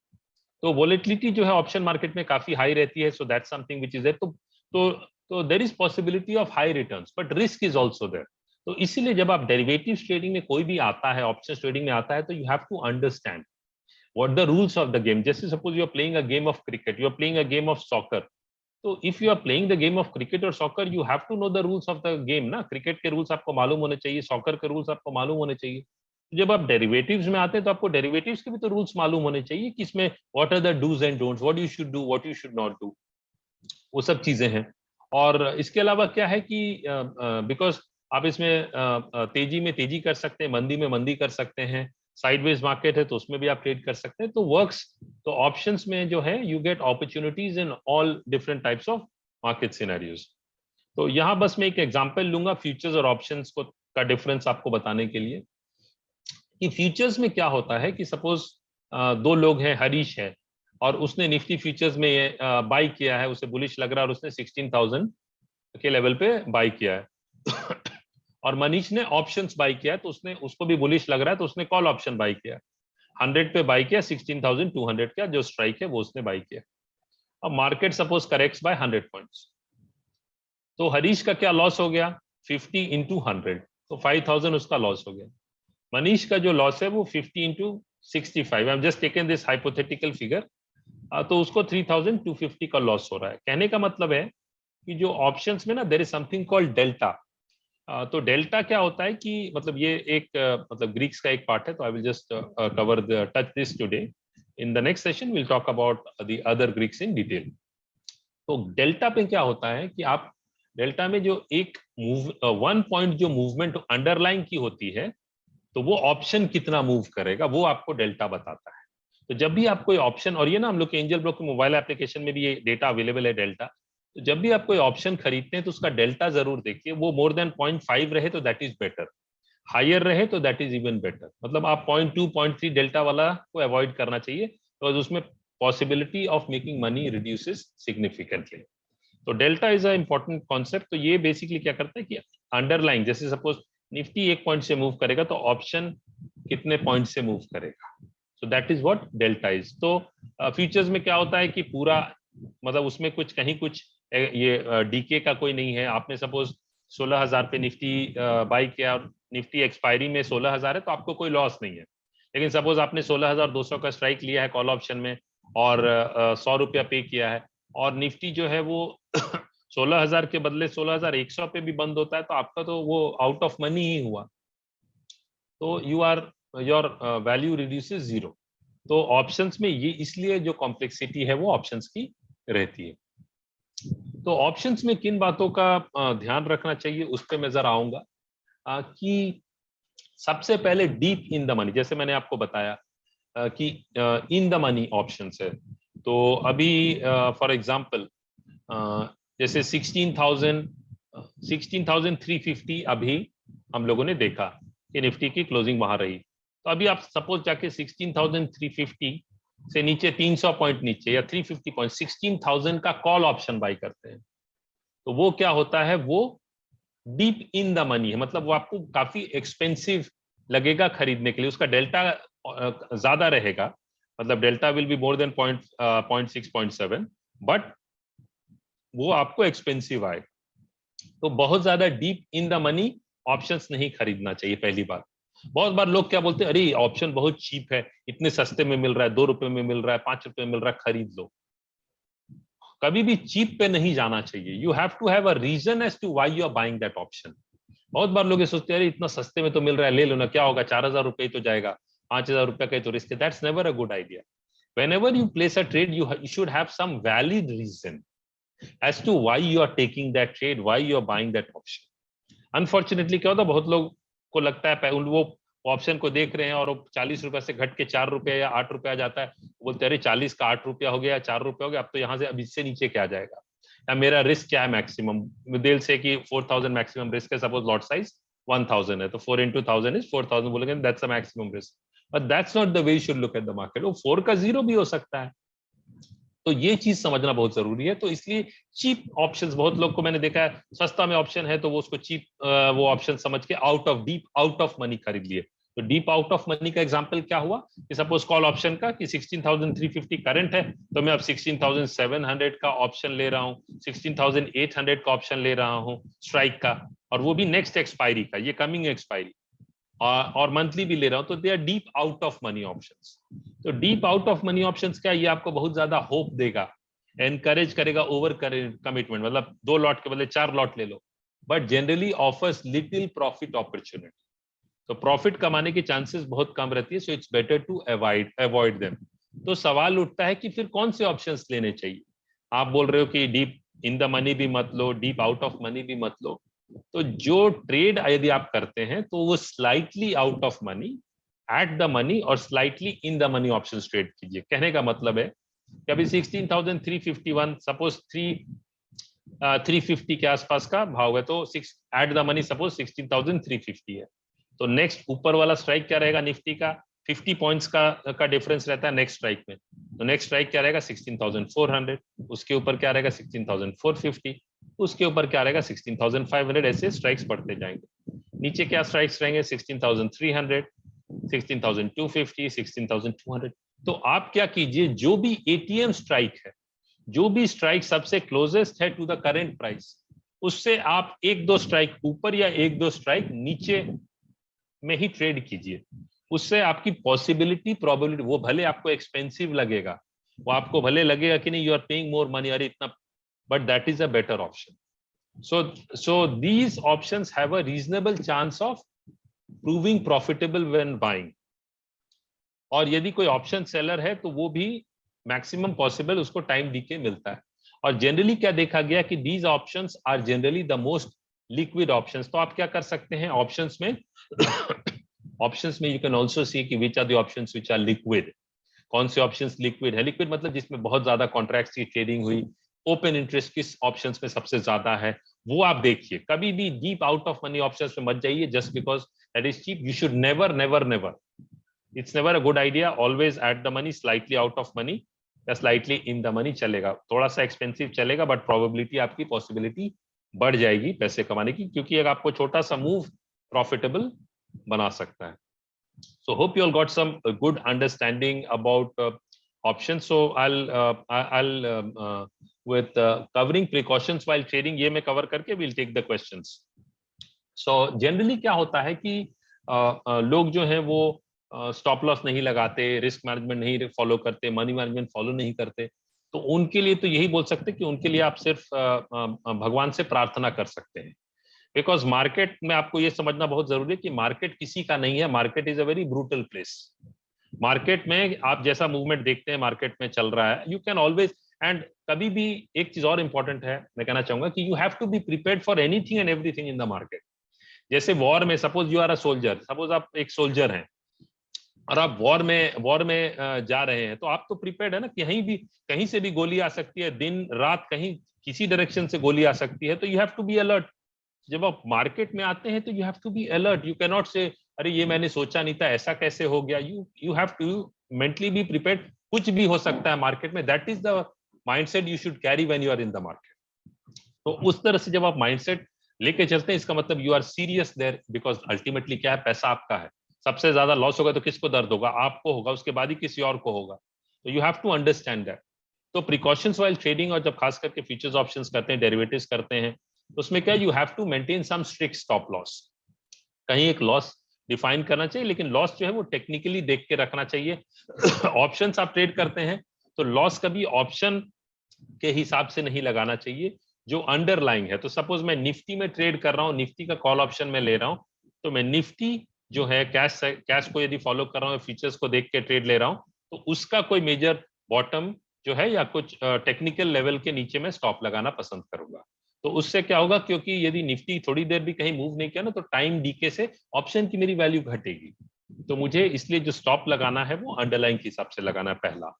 तो वोलेटिलिटी जो है ऑप्शन मार्केट में काफी हाई रहती है, so that's something which is there. तो there is possibility of high returns, but risk is also there. तो इसीलिए जब आप डेरिवेटिव्स ट्रेडिंग में कोई भी आता है, ऑप्शन ट्रेडिंग में आता है, तो you have to understand what the rules of the game. जैसे suppose you are playing a game of cricket, you are playing a game of soccer, तो if you are playing the game of cricket और soccer, you have to know the rules of the game ना। क्रिकेट के रूल्स आपको मालूम होने चाहिए, सॉकर के रूल्स आपको मालूम होने चाहिए। जब आप डेरिवेटिव्स में आते हैं तो आपको डेरिवेटिव्स के भी तो रूल्स मालूम होने चाहिए कि इसमें what are the do's and don'ts, what you should do, what you should not do, वो सब चीजें हैं। और इसके अलावा क्या है कि बिकॉज आप इसमें तेजी में तेजी कर सकते हैं, मंदी में मंदी कर सकते हैं, साइडवेज मार्केट है तो उसमें भी आप ट्रेड कर सकते हैं, तो वर्क्स। तो ऑप्शंस में जो है you get opportunities in all different types of market scenarios. तो यहाँ बस मैं एक एग्जांपल लूंगा फ्यूचर्स और ऑप्शंस को का डिफरेंस आपको बताने के लिए, कि फ्यूचर्स में क्या होता है कि सपोज दो लोग हैं, हरीश है और उसने निफ्टी फ्यूचर्स में बाई किया है, उसे बुलिश लग रहा है और उसने 16,000 के लेवल पे बाई किया है और मनीष ने ऑप्शंस बाई किया है, तो उसने उसको भी बुलिश लग रहा है तो उसने कॉल ऑप्शन बाई किया, 100 पे बाई किया, 16,200 का जो स्ट्राइक है वो उसने बाई किया। अब market suppose corrects by 100 points, तो हरीश का क्या लॉस हो गया, 50 इंटू 100, तो 5,000 उसका लॉस हो गया। मनीष का जो लॉस है वो 50 into 65, I am just taken this hypothetical figure, तो उसको 3,250 का लॉस हो रहा है। कहने का मतलब है कि जो ऑप्शंस में ना there is something called delta. तो डेल्टा क्या होता है कि मतलब ये एक मतलब ग्रीक्स का एक पार्ट है, तो I will just cover the touch this today, in the next session will talk about the other Greeks in detail. तो डेल्टा पे क्या होता है कि आप डेल्टा में जो एक वन पॉइंट जो मूवमेंट अंडरलाइन की होती है, तो वो ऑप्शन कितना मूव करेगा वो आपको डेल्टा बताता है। तो जब भी आप कोई ऑप्शन, और ये ना हम लोग के एंजल ब्रोक के मोबाइल एप्लीकेशन में भी ये डेटा अवेलेबल है डेल्टा, तो जब भी आप कोई ऑप्शन खरीदते हैं तो उसका डेल्टा जरूर देखिए, वो मोर देन 0.5 रहे तो दैट इज बेटर, हायर रहे तो दैट इज इवन बेटर। मतलब आप 0.2 0.3 डेल्टा वाला को अवॉइड करना चाहिए, तो उसमें possibility of making money reduces significantly. तो delta is a important concept. तो ये बेसिकली क्या करता है कि अंडरलाइन, जैसे सपोज निफ्टी 1 पॉइंट से मूव करेगा तो ऑप्शन कितने पॉइंट से मूव करेगा, so that is what delta is. तो फ्यूचर्स में क्या होता है कि पूरा मतलब उसमें कुछ कहीं कुछ ये डीके का कोई नहीं है। आपने सपोज 16,000 पे निफ्टी बाई किया और निफ्टी एक्सपायरी में 16,000 है, तो आपको कोई लॉस नहीं है। लेकिन सपोज आपने 16,200 का स्ट्राइक लिया है कॉल ऑप्शन में और 100 रुपया पे किया है और निफ्टी जो है वो 16,000 के बदले 16,100 पे भी बंद होता है तो आपका तो वो आउट ऑफ मनी ही हुआ, तो योर वैल्यू रिड्यूसेस जीरो। तो ऑप्शंस में ये इसलिए जो कॉम्प्लेक्सिटी है वो ऑप्शंस की रहती है। तो ऑप्शंस में किन बातों का ध्यान रखना चाहिए उस पर मैं जरा आऊंगा कि सबसे पहले डीप इन द मनी, जैसे मैंने आपको बताया कि इन द मनी ऑप्शंस है। तो अभी फॉर एग्जांपल जैसे 16,350 अभी हम लोगों ने देखा कि निफ्टी की क्लोजिंग वहां रही। तो अभी आप सपोज जाके 16,350 से नीचे 300 पॉइंट नीचे या 350 पॉइंट 16,000 का कॉल ऑप्शन बाई करते हैं, तो वो क्या होता है, वो डीप इन द मनी है, मतलब वो आपको काफी एक्सपेंसिव लगेगा खरीदने के लिए, उसका डेल्टा ज्यादा रहेगा, मतलब delta will be more than 0.6 but वो आपको एक्सपेंसिव आए। तो बहुत ज्यादा deep in the money options नहीं खरीदना चाहिए, पहली बात। बहुत बार लोग क्या बोलते हैं, अरे ऑप्शन बहुत चीप है, इतने सस्ते में मिल रहा है, 2 रुपए में मिल रहा है, 5 रुपए में मिल रहा है, खरीद लो। कभी भी चीप पे नहीं जाना चाहिए। You have to have a reason as to why you are buying that option. बहुत बार लोग ये सोचते हैं, अरे इतना सस्ते में तो मिल रहा है, ले लो ना, क्या होगा, 4,000 रुपए तो जाएगा, 5,000 रुपए का तो रिस्क है। That's never a good idea. whenever you place a trade, you should have some valid reason as to why you are taking that trade, why you are buying that option. Unfortunately क्या होता है, बहुत लोग को लगता है वो ऑप्शन को देख रहे हैं और 40 रुपए से घट के 4 रुपए या 8 रुपए आ जाता है, बोलते हैं अरे 40 का 8 रुपया हो गया, 4 रुपया हो गया, अब तो यहाँ से अब इससे नीचे क्या जाएगा, या मेरा रिस्क क्या है मैक्सिमम, दिल से कि 4,000 मैक्सिमम रिस्क है, सपोज लॉट साइज 1,000 है, तो 4 into 1,000 इज 4,000 बोलेंगे, that's a maximum risk. But that's not the way you should look at the market. वो 4 का 0 भी हो सकता है, तो ये चीज समझना बहुत जरूरी है। तो इसलिए चीप ऑप्शंस, बहुत लोग को मैंने देखा है, सस्ता में ऑप्शन है तो वो उसको चीप वो ऑप्शन समझ के out of deep out of money खरीद लिए। तो डीप आउट ऑफ मनी का एग्जांपल क्या हुआ कि सपोज कॉल ऑप्शन का कि 16,350 करंट है, तो मैं अब 16,700 का ऑप्शन ले रहा हूँ, 16,800 का ऑप्शन ले रहा हूँ स्ट्राइक का, और वो भी नेक्स्ट एक्सपायरी का, ये कमिंग एक्सपायरी, और मंथली भी ले रहा हूं, तो they are deep out of money options. तो deep out of money options क्या, ये आपको बहुत ज्यादा होप देगा, एनकरेज करेगा ओवर कमिटमेंट, मतलब 2 लॉट के बदले 4 लॉट ले लो, but generally offers little profit opportunity. तो प्रॉफिट कमाने की चांसेस बहुत कम रहती है, so it's better to avoid them. तो सवाल उठता है कि फिर कौन से ऑप्शंस लेने चाहिए। आप बोल रहे हो कि डीप इन द मनी भी मत लो, डीप आउट ऑफ मनी भी मत लो। तो जो ट्रेड यदि आप करते हैं तो वो slightly out of money, at the money और slightly in the money option trade कीजिए। कहने का मतलब है कि अभी 16,351 सपोज 350 के आसपास का भाव है, तो एट द मनी सपोज 16,350 है, तो नेक्स्ट ऊपर वाला स्ट्राइक क्या रहेगा निफ्टी का, 50 पॉइंट्स का डिफरेंस रहता है नेक्स्ट स्ट्राइक में, तो नेक्स्ट स्ट्राइक क्या रहेगा 16,400, उसके ऊपर क्या रहेगा 16,450, उसके ऊपर क्या रहेगा 16,500, ऐसे स्ट्राइक्स बढ़ते जाएंगे। नीचे क्या स्ट्राइक्स रहेंगे 16,300, 16,250, 16,200। तो आप क्या कीजिए, जो भी एटीएम स्ट्राइक है, जो भी स्ट्राइक सबसे क्लोजेस्ट है टू द करेंट प्राइस, उससे आप 1-2 स्ट्राइक ऊपर या 1-2 स्ट्राइक नीचे में ही ट्रेड कीजिए। उससे आपकी पॉसिबिलिटी प्रोबेबिलिटी, वो भले आपको एक्सपेंसिव लगेगा, वो आपको भले लगेगा कि नहीं you are paying more money, अरे इतना, but that is a better option. So these options have a reasonable chance of proving profitable when buying. और यदि कोई ऑप्शन सेलर है तो वो भी मैक्सिमम पॉसिबल उसको टाइम दीके मिलता है। और जनरली क्या देखा गया कि these options are generally the most liquid options। तो आप क्या कर सकते हैं ऑप्शंस में ऑप्शंस में यू कैन ऑल्सो सी कि which are the options which are liquid. कौन से ऑप्शंस लिक्विड है, लिक्विड मतलब जिसमें बहुत ज्यादा कॉन्ट्रैक्ट्स की ट्रेडिंग हुई, ओपन इंटरेस्ट किस ऑप्शंस में सबसे ज्यादा है, वो आप देखिए। कभी भी deep out of money options में मत जाइए just because that is cheap. You should never never never, it's never a good idea, always at the money, slightly out of money या स्लाइटली इन द मनी चलेगा, थोड़ा सा एक्सपेंसिव चलेगा, बट प्रोबेबिलिटी आपकी पॉसिबिलिटी बढ़ जाएगी पैसे कमाने की, क्योंकि अगर आपको छोटा सा मूव प्रॉफिटेबल बना सकता है। So hope you all got some good understanding about options. So I'll with covering precautions while trading, ये मैं cover करके we'll take the questions. So generally क्या होता है कि लोग जो हैं वो स्टॉप लॉस नहीं लगाते, रिस्क मैनेजमेंट नहीं फॉलो करते, मनी मैनेजमेंट फॉलो नहीं करते, तो उनके लिए तो यही बोल सकते हैं कि उनके लिए आप सिर्फ भगवान से प्रार्थना कर सकते हैं, बिकॉज मार्केट में आपको ये समझना बहुत जरूरी है कि मार्केट किसी का नहीं है, market is a very brutal place. Market में आप जैसा मूवमेंट देखते हैं मार्केट में चल रहा है, यू कैन ऑलवेज, एंड कभी भी एक चीज और इंपॉर्टेंट है, मैं कहना चाहूंगा कि you have to be prepared for anything and everything in the market. जैसे वॉर में, suppose you are a soldier, सपोज आप एक सोल्जर हैं और आप वॉर में जा रहे हैं, तो आप तो प्रिपेयर्ड है ना, कहीं से भी गोली आ सकती है, दिन रात कहीं किसी डायरेक्शन से गोली आ सकती है, तो you have to be alert. जब आप मार्केट में आते हैं तो you have to be alert, you can not say अरे ये मैंने सोचा नहीं था, ऐसा कैसे हो गया। You you have to mentally be prepared, कुछ भी हो सकता है मार्केट में, that is the mindset you should carry when you are in the market. तो उस तरह से जब आप माइंडसेट लेके चलते हैं, इसका मतलब you are serious there, because ultimately क्या है, पैसा आपका है। सबसे ज्यादा लॉस होगा तो किसको दर्द होगा, आपको होगा, उसके बाद ही किसी और को होगा। तो you have to understand that. तो प्रिकॉशंस वाइल ट्रेडिंग, और जब खास करके फ्यूचर्स ऑप्शंस करते हैं, डेरिवेटिव्स करते हैं, तो उसमें क्या, you have to maintain some strict stop loss. कहीं एक लॉस डिफाइन करना चाहिए, लेकिन लॉस जो है वो टेक्निकली देख के रखना चाहिए। ऑप्शंस आप ट्रेड करते हैं तो लॉस कभी ऑप्शन के हिसाब से नहीं लगाना चाहिए जो अंडरलाइंग है। तो सपोज मैं निफ्टी में ट्रेड कर रहा हूं, निफ्टी का कॉल ऑप्शन में ले रहा हूं, तो मैं निफ्टी जो है कैश को यदि फॉलो कर रहा हूं, फीचर्स को देख के ट्रेड ले रहा हूं, तो उसका कोई मेजर बॉटम जो है या कुछ टेक्निकल लेवल के नीचे में स्टॉप लगाना पसंद करूंगा। तो उससे क्या होगा, क्योंकि यदि निफ्टी थोड़ी देर भी कहीं मूव नहीं किया ना, तो टाइम डीके से ऑप्शन की मेरी वैल्यू घटेगी। तो मुझे इसलिए जो स्टॉप लगाना है वो अंडरलाइन के हिसाब से लगाना है, पहला।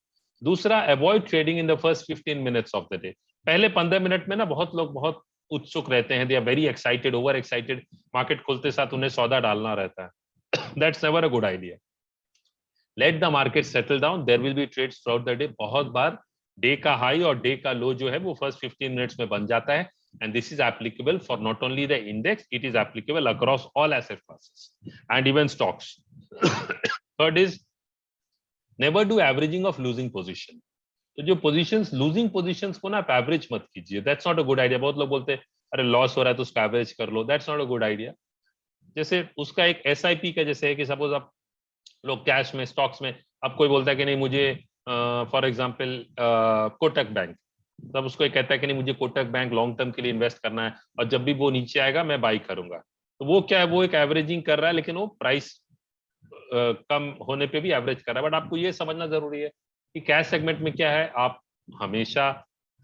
दूसरा, avoid trading in the first 15 minutes of the day. पहले 15 मिनट में ना बहुत लोग बहुत उत्सुक रहते हैं, they are very excited, over excited, market खुलते साथ उन्हें सौदा डालना रहता है। That's never a good idea. Let the market settle down, there will be trades throughout the day. बहुत बार डे का हाई और डे का लो जो है वो फर्स्ट 15 मिनट्स में बन जाता है, and this is applicable for not only the index, it is applicable across all asset classes and even stocks. Third is never do averaging of losing position. तो जो पोजीशंस, लूजिंग पोजीशंस को ना आप एवरेज मत कीजिए, that's not a good idea. बहुत लोग बोलते हैं अरे लॉस हो रहा है तो उसका एवरेज कर लो, that's not a good idea. जैसे उसका एक एसआईपी का जैसे है कि सपोज आप लोग कैश में, स्टॉक्स में, अब कोई बोलता है कि नहीं मुझे फॉर एग्जांपल कोटक बैंक, तब उसको ये कहता है कि नहीं मुझे कोटक बैंक लॉन्ग टर्म के लिए इन्वेस्ट करना है और जब भी वो नीचे आएगा मैं बाई करूंगा। तो वो क्या है, वो एक एवरेजिंग कर रहा है, लेकिन वो प्राइस कम होने पे भी एवरेज कर रहा है। बट आपको ये समझना जरूरी है कि कैश सेगमेंट में क्या है, आप हमेशा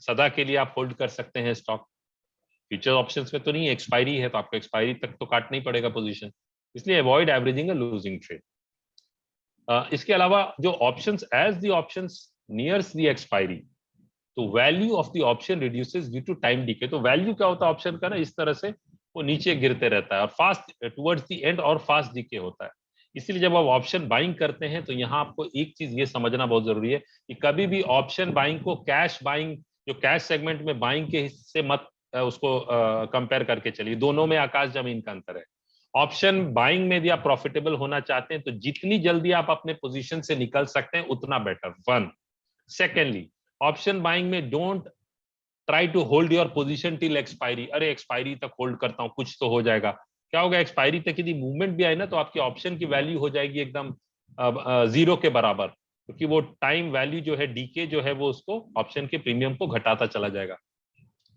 सदा के लिए आप होल्ड कर सकते हैं स्टॉक। फ्यूचर ऑप्शंस में तो नहीं, एक्सपायरी है तो आपको एक्सपायरी तक तो काटना ही पड़ेगा पोजीशन, इसलिए avoid averaging a losing trade. इसके अलावा जो options, as the options nears the expiry, तो value of the option reduces due to time decay. तो वैल्यू क्या होता है ऑप्शन का ना, इस तरह से वो नीचे गिरते रहता है और फास्ट टुवर्ड्स द एंड और फास्ट डीके होता है। इसलिए जब आप ऑप्शन बाइंग करते हैं तो यहाँ आपको एक चीज ये समझना बहुत जरूरी है कि कभी भी ऑप्शन बाइंग को कैश बाइंग, जो कैश सेगमेंट में बाइंग के हिस्से मत उसको कंपेयर करके चलिए, दोनों में आकाश जमीन का अंतर है। ऑप्शन बाइंग में यदि आप प्रॉफिटेबल होना चाहते हैं तो जितनी जल्दी आप अपने पोजीशन से निकल सकते हैं उतना better, one. Secondly, option buying में don't try to hold your position till expiry. अरे एक्सपायरी तक होल्ड करता हूं, कुछ तो हो जाएगा। क्या होगा, एक्सपायरी तक यदि मूवमेंट भी आए ना तो आपकी ऑप्शन की वैल्यू हो जाएगी एकदम जीरो के बराबर, क्योंकि वो टाइम वैल्यू जो है, डीके जो है, वो उसको ऑप्शन के प्रीमियम को घटाता चला जाएगा।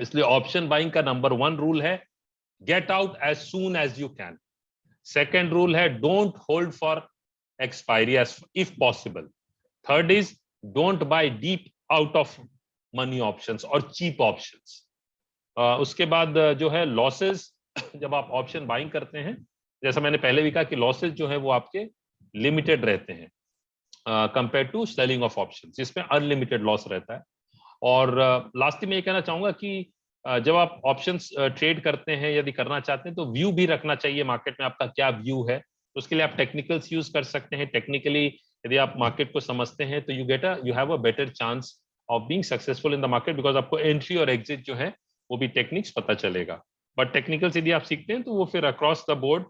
इसलिए ऑप्शन बाइंग का नंबर 1 रूल है get out as soon as you can. Second rule है don't hold for expiry as if possible. Third is don't buy deep out of money options और चीप ऑप्शंस। उसके बाद जो है लॉसेस, जब आप ऑप्शन बाइंग करते हैं, जैसा मैंने पहले भी कहा कि लॉसेस जो है वो आपके लिमिटेड रहते हैं compare to selling of option, जिसमें अनलिमिटेड लॉस रहता है। और लास्ट में ये कहना चाहूंगा कि जब आप ऑप्शंस ट्रेड करते हैं, यदि करना चाहते हैं, तो व्यू भी रखना चाहिए मार्केट में, आपका क्या व्यू है। उसके लिए आप टेक्निकल्स यूज कर सकते हैं। टेक्निकली यदि आप मार्केट को समझते हैं तो you have a better chance of being successful in the market, because आपको एंट्री और एग्जिट जो है वो भी टेक्निक्स पता चलेगा। बट टेक्निकल्स यदि आप सीखते हैं तो वो फिर अक्रॉस द बोर्ड,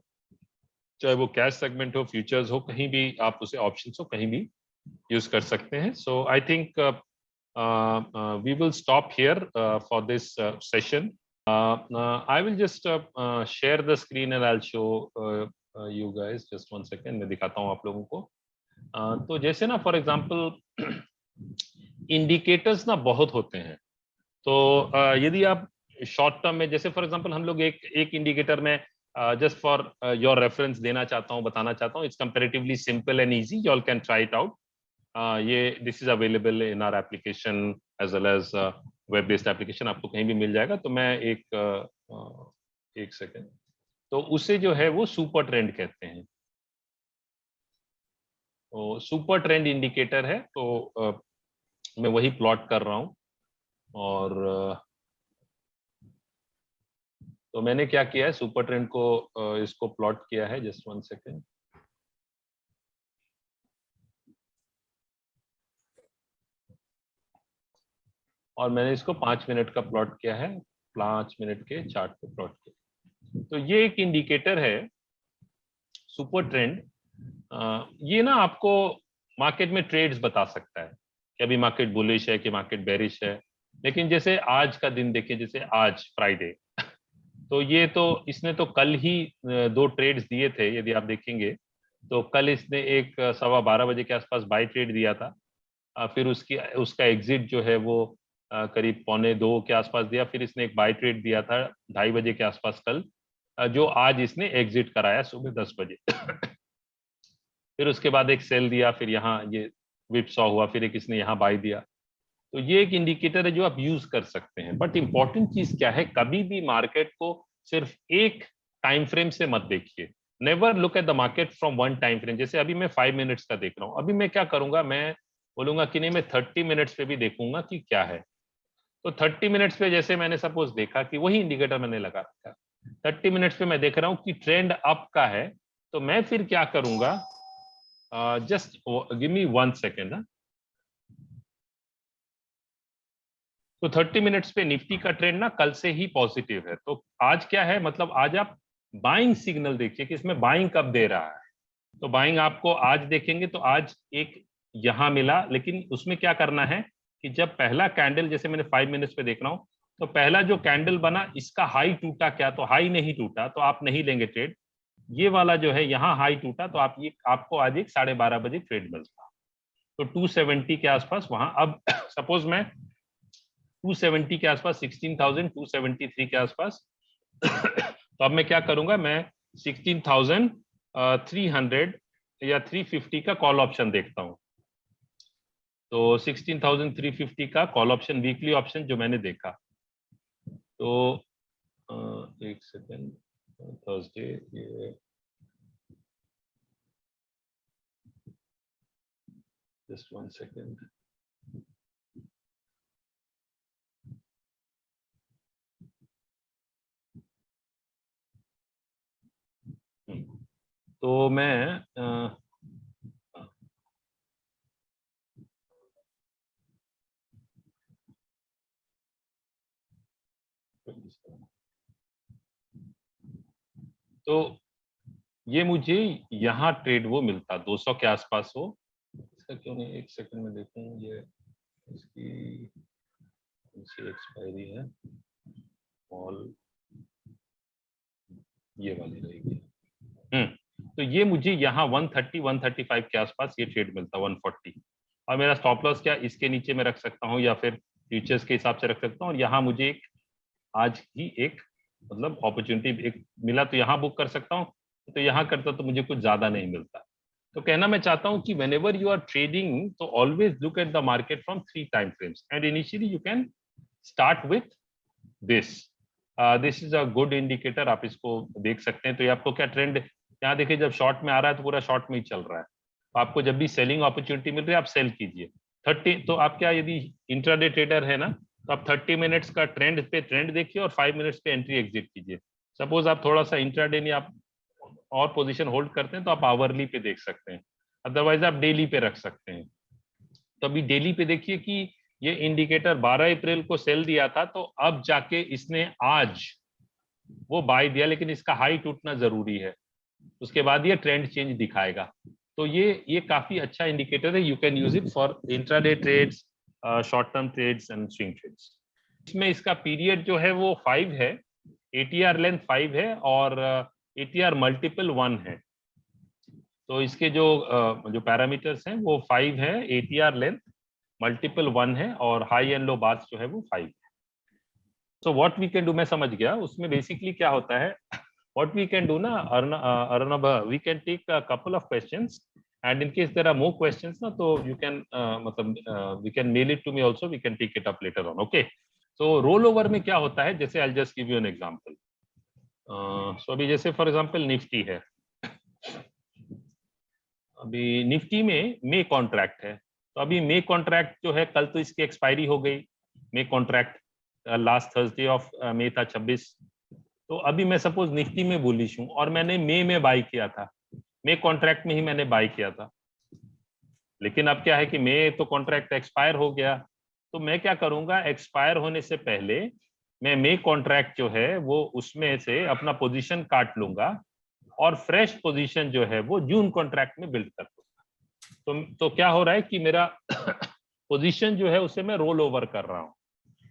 चाहे वो कैश सेगमेंट हो, फ्यूचर्स हो, कहीं भी आप उसे ऑप्शंस हो कहीं भी यूज कर सकते हैं। So I think we will stop here for this session. I will just share the screen and I'll show you guys. Just one second, मैं दिखाता हूँ आप लोगों को। तो जैसे ना फॉर एग्जांपल इंडिकेटर्स ना बहुत होते हैं। तो यदि आप शॉर्ट टर्म में, जैसे फॉर एग्जांपल हम लोग एक इंडिकेटर में जस्ट फॉर योर रेफरेंस देना चाहता हूँ, बताना चाहता हूँ, it's comparatively simple and easy, you all can try it out. ये this is available in our application as well as web based application, आपको कहीं भी मिल जाएगा। तो मैं एक सेकेंड, तो उसे जो है वो सुपर ट्रेंड कहते हैं। तो सुपर ट्रेंड इंडिकेटर है, तो मैं वही प्लॉट कर रहा हूँ। और तो मैंने क्या किया है, सुपर ट्रेंड को इसको प्लॉट किया है, जस्ट 1 सेकेंड। और मैंने इसको 5 मिनट का प्लॉट किया है, 5 मिनट के चार्ट पे प्लॉट किया। तो ये एक इंडिकेटर है सुपर ट्रेंड। ये ना आपको मार्केट में ट्रेड्स बता सकता है कि अभी मार्केट बुलिश है कि मार्केट बेरिश है। लेकिन जैसे आज का दिन देखिए, जैसे आज फ्राइडे, तो ये तो इसने तो कल ही 2 ट्रेड्स दिए थे। यदि आप देखेंगे तो कल इसने एक 12:15 बजे के आसपास बाय ट्रेड दिया था। फिर उसका एग्जिट जो है वो करीब 1:45 के आसपास दिया। फिर इसने एक बाय ट्रेड दिया था 2:30 बजे के आसपास कल, जो आज इसने एग्जिट कराया सुबह 10 बजे। फिर उसके बाद एक सेल दिया, फिर यहाँ ये विपसॉ हुआ, फिर एक इसने यहाँ बाय दिया। तो ये एक इंडिकेटर है जो आप यूज कर सकते हैं। बट इंपॉर्टेंट चीज क्या है, कभी भी मार्केट को सिर्फ एक टाइम फ्रेम से मत देखिए। Never look at the market from one time frame. जैसे अभी मैं 5 मिनट्स का देख रहा हूँ, अभी मैं क्या करूंगा, मैं बोलूंगा कि नहीं, मैं 30 मिनट्स पे भी देखूंगा कि क्या है। तो 30 मिनट्स पे जैसे मैंने सपोज देखा कि वही इंडिकेटर मैंने लगा रखा, 30 मिनट्स पे मैं देख रहा हूँ कि ट्रेंड अप का है, तो मैं फिर क्या करूंगा, जस्ट गिव मी 1 सेकेंड। तो 30 मिनट्स पे निफ्टी का ट्रेंड ना कल से ही पॉजिटिव है। तो आज क्या है, मतलब आज आप बाइंग सिग्नल देखिए कि इसमें बाइंग कब दे रहा है। तो बाइंग आपको आज देखेंगे तो आज एक यहां मिला, लेकिन उसमें क्या करना है कि जब पहला कैंडल, जैसे मैंने 5 मिनट्स पे देख रहा हूं, तो पहला जो कैंडल बना इसका हाई टूटा क्या, तो हाई नहीं टूटा, तो आप नहीं लेंगे ट्रेड। ये वाला जो है यहाँ हाई टूटा, तो आपको आज एक 12:30 बजे ट्रेड मिलता। तो 270 के आसपास वहां, अब सपोज मैं 270 के आसपास, 16,273 के आसपास, तो अब मैं क्या करूंगा, मैं 16,300 या 350 का कॉल ऑप्शन देखता हूं। तो 16,350 का कॉल ऑप्शन, वीकली ऑप्शन जो मैंने देखा, तो एक सेकेंड, थर्सडे, जस्ट 1 सेकेंड। तो मैं तो ये मुझे यहाँ ट्रेड वो मिलता 200 के आसपास हो। इसका क्यों नहीं, एक सेकंड में देखूं, ये इसकी एक्सपायरी है, ऑल ये वाली रहेगी। तो ये मुझे यहाँ 130 135 के आसपास ये ट्रेड मिलता 140। और मेरा स्टॉप लॉस क्या इसके नीचे में रख सकता हूँ या फिर फ्यूचर्स के हिसाब से रख सकता हूँ। और यहाँ मुझे एक आज ही एक मतलब अपॉर्चुनिटी एक मिला, तो यहाँ बुक कर सकता हूँ। तो यहाँ करता तो मुझे कुछ ज्यादा नहीं मिलता। तो कहना मैं चाहता हूँ कि whenever you are trading, तो always look at the market from 3 time frames and initially you can start with this. This is a good indicator, आप इसको देख सकते हैं। तो ये आपको क्या ट्रेंड, यहाँ देखिए जब शॉर्ट में आ रहा है तो पूरा शॉर्ट में ही चल रहा है। तो आपको जब भी सेलिंग अपॉर्चुनिटी मिल रही है आप सेल कीजिए। 30, तो आप क्या, यदि इंट्राडे ट्रेडर है ना, तो आप 30 मिनट्स का ट्रेंड पे ट्रेंड देखिए और 5 मिनट्स पे एंट्री एग्जिट कीजिए। सपोज आप थोड़ा सा इंट्राडे नहीं, आप और पोजीशन होल्ड करते हैं तो आप आवरली पे देख सकते हैं, अदरवाइज आप डेली पे रख सकते हैं। तो अभी डेली पे देखिए कि ये इंडिकेटर 12 अप्रैल को सेल दिया था, तो अब जाके इसने आज वो बाय दिया, लेकिन इसका हाई टूटना जरूरी है, उसके बाद ये ट्रेंड चेंज दिखाएगा। तो ये काफी अच्छा इंडिकेटर है। You can use it for intraday trades, short term trades and swing trades. इसमें इसका पीरियड जो है वो 5 है, एटीआर लेंथ 5 है और एटीआर मल्टीपल 1 है। तो इसके जो पैरामीटर्स हैं वो 5 है एटीआर लेंथ मल्टीपल 1 है और हाई एंड लो बार्स जो है वो 5 है। So what we can do, मैं समझ गया उसमें बेसिकली क्या होता है। व्हाट वी कैन डू ना Arnab, we can take a couple of questions and in case there are more questions ना, तो यू कैन मतलब we can mail it to me also, we can take it up later on. Okay, so roll over में क्या होता है, जैसे I will just give you an example. So अभी जैसे फॉर एग्जांपल निफ्टी है, अभी निफ्टी में मे कॉन्ट्रैक्ट है, तो अभी मे कॉन्ट्रैक्ट जो है कल तो इसकी एक्सपायरी हो गई। May contract last Thursday of May था 26। तो अभी मैं सपोज निफ्टी में बुलिश हूं और मैंने मे में बाय किया था, मे कॉन्ट्रैक्ट में ही मैंने बाय किया था। लेकिन अब क्या है कि मे तो कॉन्ट्रैक्ट एक्सपायर हो गया, तो मैं क्या करूंगा, एक्सपायर होने से पहले मैं मे कॉन्ट्रैक्ट जो है वो उसमें से अपना पोजीशन काट लूंगा और फ्रेश पोजीशन जो है वो जून कॉन्ट्रैक्ट में बिल्ड कर दूंगा। तो क्या हो रहा है कि मेरा पोजीशन जो है उसे मैं रोल ओवर कर रहा हूं।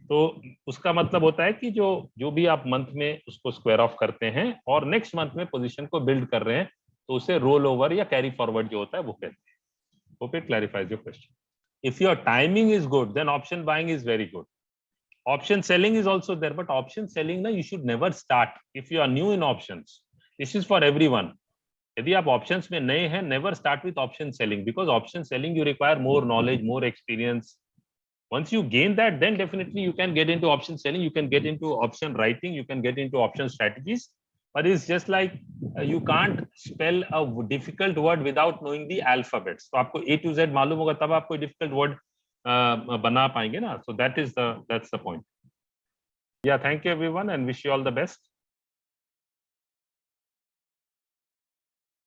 तो उसका मतलब होता है कि जो जो भी आप मंथ में उसको स्क्वायर ऑफ करते हैं और नेक्स्ट मंथ में पोजीशन को बिल्ड कर रहे हैं, तो उसे रोल ओवर या कैरी फॉरवर्ड जो होता है वो कहते हैं। Hope it clarifies your question. If your timing is good then option buying is very good. Option selling is also there, but option selling ना you should never start if you are new in options. This is for everyone. यदि आप options में नए हैं, never start with option selling, because option selling you require more knowledge, more experience. Once you gain that, then definitely you can get into option selling, you can get into option writing, you can get into option strategies. But it's just like you can't spell a difficult word without knowing the alphabets. तो आपको A to Z मालूम होगा तब आप कोई difficult word बना पाएंगे ना. So that's the point. Yeah, thank you everyone and wish you all the best.